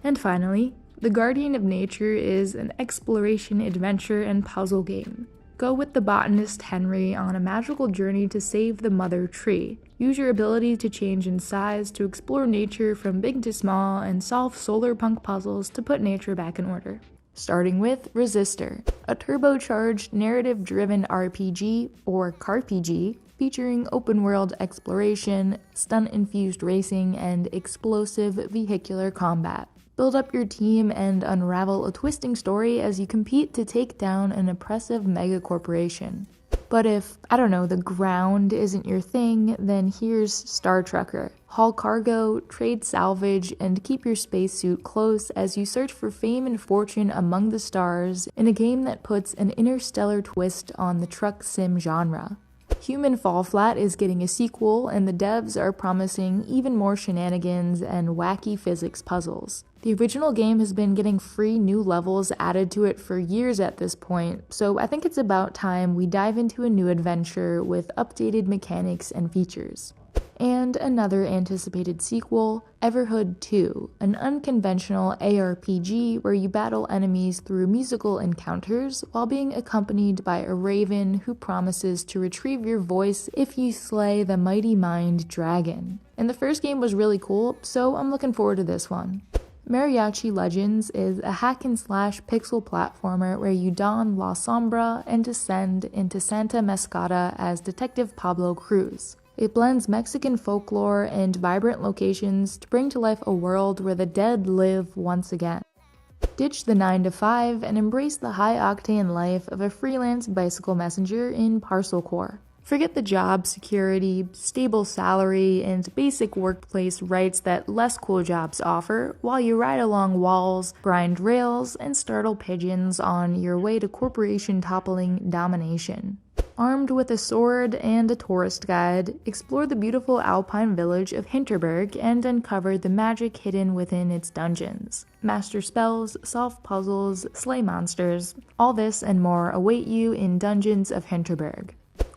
And finally, The Guardian of Nature is an exploration, adventure, and puzzle game. Go with the botanist Henry on a magical journey to save the mother tree. Use your ability to change in size to explore nature from big to small and solve solar punk puzzles to put nature back in order. Starting with Resistor, a turbocharged narrative-driven RPG, or CARPG, featuring open-world exploration, stunt-infused racing, and explosive vehicular combat. Build up your team and unravel a twisting story as you compete to take down an oppressive megacorporation. But if, I don't know, the ground isn't your thing, then here's Star Trekker. Haul cargo, trade salvage, and keep your spacesuit close as you search for fame and fortune among the stars in a game that puts an interstellar twist on the truck sim genre. Human Fall Flat is getting a sequel, and the devs are promising even more shenanigans and wacky physics puzzles. The original game has been getting free new levels added to it for years at this point, so I think it's about time we dive into a new adventure with updated mechanics and features. And another anticipated sequel, Everhood 2, an unconventional ARPG where you battle enemies through musical encounters while being accompanied by a raven who promises to retrieve your voice if you slay the mighty mind dragon. And the first game was really cool, so I'm looking forward to this one. Mariachi Legends is a hack-and-slash pixel platformer where you don La Sombra and descend into Santa Mescata as Detective Pablo Cruz. It blends Mexican folklore and vibrant locations to bring to life a world where the dead live once again. Ditch the 9-to-5 and embrace the high-octane life of a freelance bicycle messenger in Parcel Core. Forget the job security, stable salary, and basic workplace rights that less cool jobs offer while you ride along walls, grind rails, and startle pigeons on your way to corporation-toppling domination. Armed with a sword and a tourist guide, explore the beautiful alpine village of Hinterberg and uncover the magic hidden within its dungeons. Master spells, solve puzzles, slay monsters. All this and more await you in Dungeons of Hinterberg.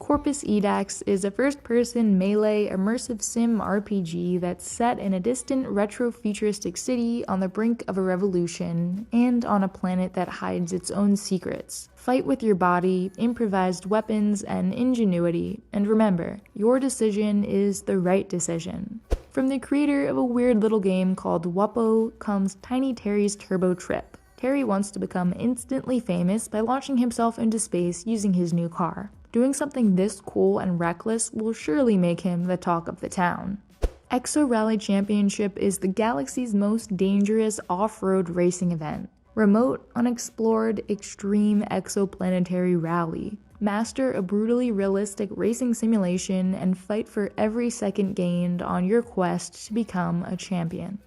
Corpus Edax is a first-person melee immersive sim RPG that's set in a distant retro-futuristic city on the brink of a revolution and on a planet that hides its own secrets. Fight with your body, improvised weapons, and ingenuity, and remember, your decision is the right decision. From the creator of a weird little game called Wuppo comes Tiny Terry's Turbo Trip. Terry wants to become instantly famous by launching himself into space using his new car. Doing something this cool and reckless will surely make him the talk of the town. Exo Rally Championship is the galaxy's most dangerous off-road racing event. Remote, unexplored, extreme exoplanetary rally. Master a brutally realistic racing simulation and fight for every second gained on your quest to become a champion.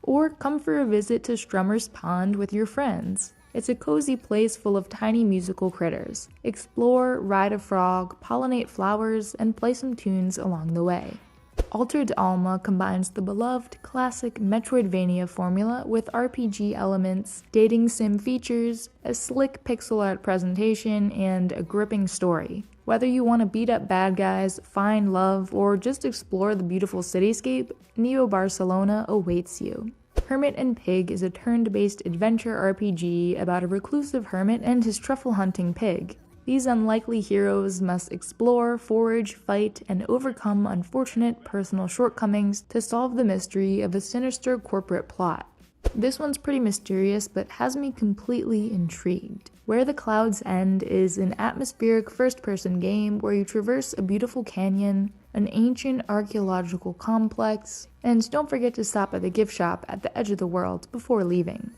Or come for a visit to Strummer's Pond with your friends. It's a cozy place full of tiny musical critters. Explore, ride a frog, pollinate flowers, and play some tunes along the way. Altered Alma combines the beloved classic Metroidvania formula with RPG elements, dating sim features, a slick pixel art presentation, and a gripping story. Whether you want to beat up bad guys, find love, or just explore the beautiful cityscape, Neo Barcelona awaits you. Hermit and Pig is a turn-based adventure RPG about a reclusive hermit and his truffle-hunting pig. These unlikely heroes must explore, forage, fight, and overcome unfortunate personal shortcomings to solve the mystery of a sinister corporate plot. This one's pretty mysterious, but has me completely intrigued. Where the Clouds End is an atmospheric first-person game where you traverse a beautiful canyon, an ancient archaeological complex, and don't forget to stop at the gift shop at the edge of the world before leaving.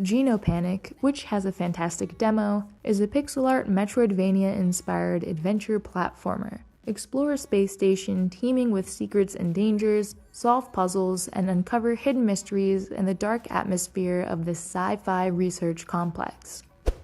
Genopanic, which has a fantastic demo, is a pixel art Metroidvania-inspired adventure platformer. Explore a space station teeming with secrets and dangers, solve puzzles, and uncover hidden mysteries in the dark atmosphere of this sci-fi research complex.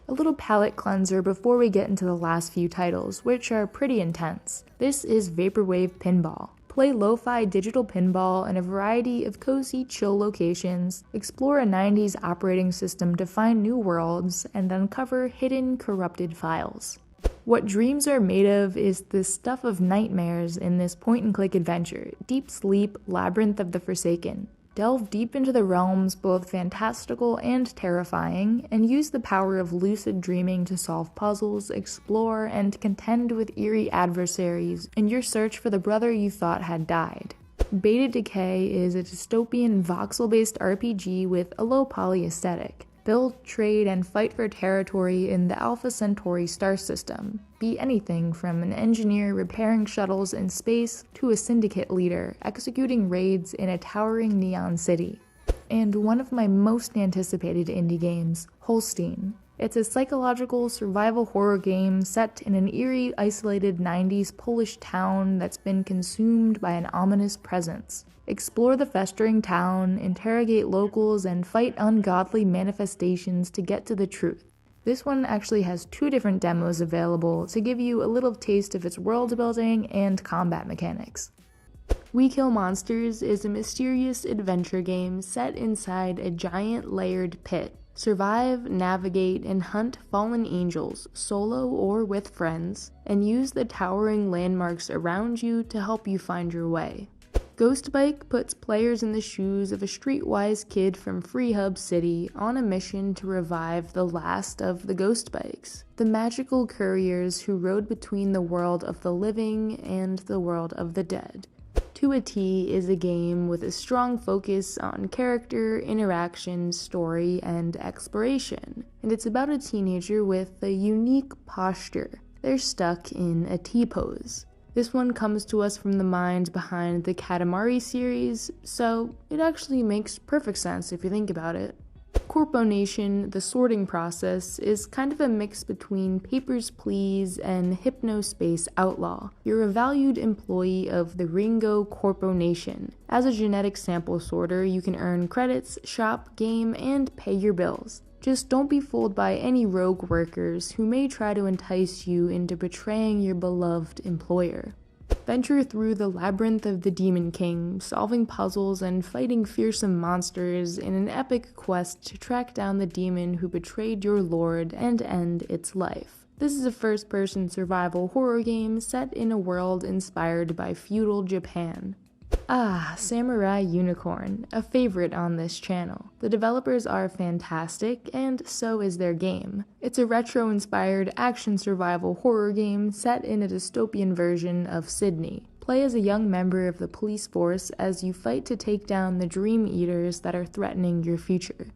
A little palate cleanser before we get into the last few titles, which are pretty intense. This is Vaporwave Pinball. Play lo-fi digital pinball in a variety of cozy, chill locations, explore a 90s operating system to find new worlds, and uncover hidden, corrupted files. What dreams are made of is the stuff of nightmares in this point-and-click adventure, Deep Sleep, Labyrinth of the Forsaken. Delve deep into the realms, both fantastical and terrifying, and use the power of lucid dreaming to solve puzzles, explore, and contend with eerie adversaries in your search for the brother you thought had died. Beta Decay is a dystopian voxel-based RPG with a low-poly aesthetic. Build, trade, and fight for territory in the Alpha Centauri star system. Be anything from an engineer repairing shuttles in space to a syndicate leader executing raids in a towering neon city. And one of my most anticipated indie games, Holstein. It's a psychological survival horror game set in an eerie, isolated 90s Polish town that's been consumed by an ominous presence. Explore the festering town, interrogate locals, and fight ungodly manifestations to get to the truth. This one actually has 2 different demos available to give you a little taste of its world building and combat mechanics. We Kill Monsters is a mysterious adventure game set inside a giant layered pit. Survive, navigate, and hunt fallen angels, solo or with friends, and use the towering landmarks around you to help you find your way. Ghostbike puts players in the shoes of a streetwise kid from Free Hub City on a mission to revive the last of the Ghostbikes, the magical couriers who rode between the world of the living and the world of the dead. To a T is a game with a strong focus on character, interaction, story, and exploration, and it's about a teenager with a unique posture. They're stuck in a T-pose. This one comes to us from the mind behind the Katamari series, so it actually makes perfect sense if you think about it. Corpo Nation, the sorting process, is kind of a mix between Papers, Please and Hypnospace Outlaw. You're a valued employee of the Ringo Corpo Nation. As a genetic sample sorter, you can earn credits, shop, game, and pay your bills. Just don't be fooled by any rogue workers who may try to entice you into betraying your beloved employer. Venture through the labyrinth of the Demon King, solving puzzles and fighting fearsome monsters in an epic quest to track down the demon who betrayed your lord and end its life. This is a first-person survival horror game set in a world inspired by feudal Japan. Samurai Unicorn, a favorite on this channel. The developers are fantastic, and so is their game. It's a retro-inspired action survival horror game set in a dystopian version of Sydney. Play as a young member of the police force as you fight to take down the Dream Eaters that are threatening your future.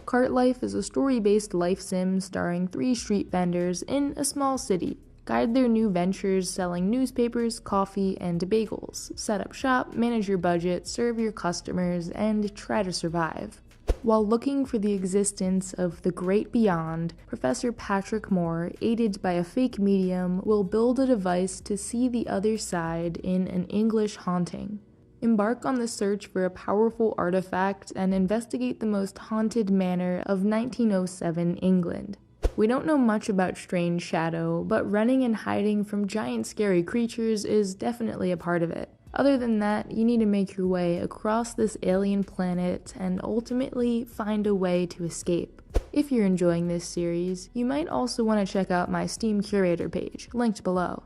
Cart Life is a story-based life sim starring 3 street vendors in a small city. Guide their new ventures selling newspapers, coffee, and bagels. Set up shop, manage your budget, serve your customers, and try to survive. While looking for the existence of the great beyond, Professor Patrick Moore, aided by a fake medium, will build a device to see the other side in an English haunting. Embark on the search for a powerful artifact and investigate the most haunted manor of 1907 England. We don't know much about Strange Shadow, but running and hiding from giant scary creatures is definitely a part of it. Other than that, you need to make your way across this alien planet and ultimately find a way to escape. If you're enjoying this series, you might also want to check out my Steam Curator page, linked below.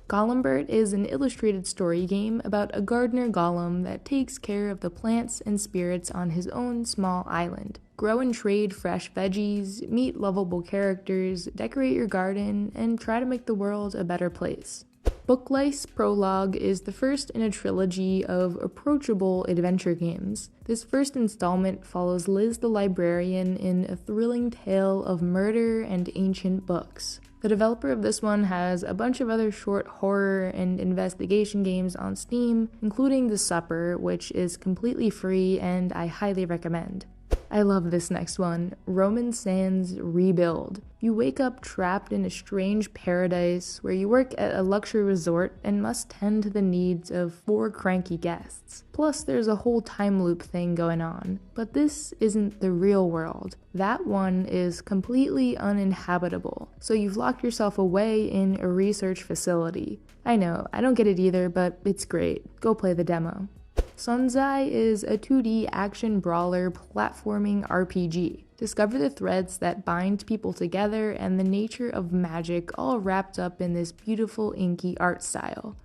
Golembert is an illustrated story game about a gardener golem that takes care of the plants and spirits on his own small island. Grow and trade fresh veggies, meet lovable characters, decorate your garden, and try to make the world a better place. Booklice Prologue is the first in a trilogy of approachable adventure games. This first installment follows Liz the librarian in a thrilling tale of murder and ancient books. The developer of this one has a bunch of other short horror and investigation games on Steam, including The Supper, which is completely free and I highly recommend. I love this next one, Roman Sands Rebuild. You wake up trapped in a strange paradise where you work at a luxury resort and must tend to the needs of 4 cranky guests. Plus, there's a whole time loop thing going on. But this isn't the real world. That one is completely uninhabitable, so you've locked yourself away in a research facility. I know, I don't get it either, but it's great. Go play the demo. Sunzai is a 2D action brawler platforming RPG. Discover the threads that bind people together and the nature of magic all wrapped up in this beautiful inky art style.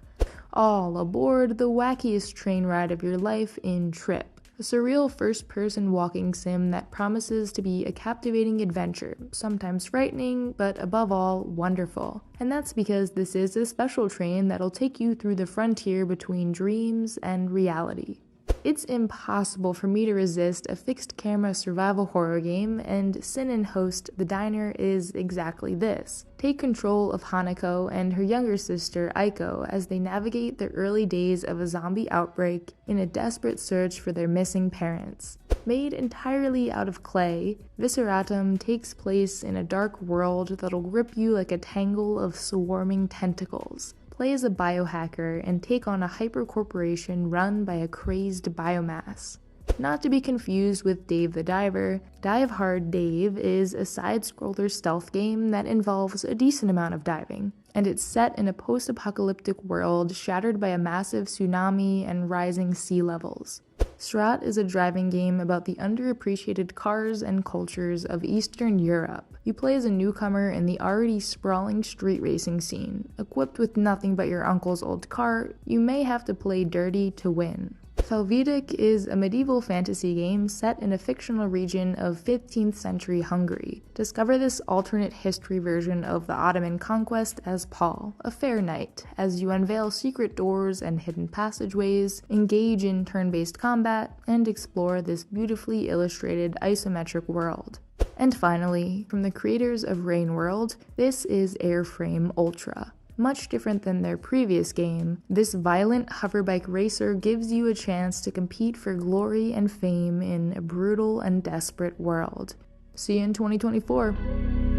All aboard the wackiest train ride of your life in Trip, a surreal first-person walking sim that promises to be a captivating adventure, sometimes frightening, but above all, wonderful. And that's because this is a special train that'll take you through the frontier between dreams and reality. It's impossible for me to resist a fixed camera survival horror game, and Sin and Host the Diner is exactly this. Take control of Hanako and her younger sister Aiko as they navigate the early days of a zombie outbreak in a desperate search for their missing parents. Made entirely out of clay, Visceratum takes place in a dark world that'll grip you like a tangle of swarming tentacles. Play as a biohacker and take on a hypercorporation run by a crazed biomass. Not to be confused with Dave the Diver, Dive Hard Dave is a side-scroller stealth game that involves a decent amount of diving, and it's set in a post-apocalyptic world shattered by a massive tsunami and rising sea levels. Strat is a driving game about the underappreciated cars and cultures of Eastern Europe. You play as a newcomer in the already sprawling street racing scene. Equipped with nothing but your uncle's old car, you may have to play dirty to win. Helvetic is a medieval fantasy game set in a fictional region of 15th century Hungary. Discover this alternate history version of the Ottoman conquest as Paul, a fair knight, as you unveil secret doors and hidden passageways, engage in turn-based combat, and explore this beautifully illustrated isometric world. And finally, from the creators of Rain World, this is Airframe Ultra. Much different than their previous game, this violent hoverbike racer gives you a chance to compete for glory and fame in a brutal and desperate world. See you in 2024.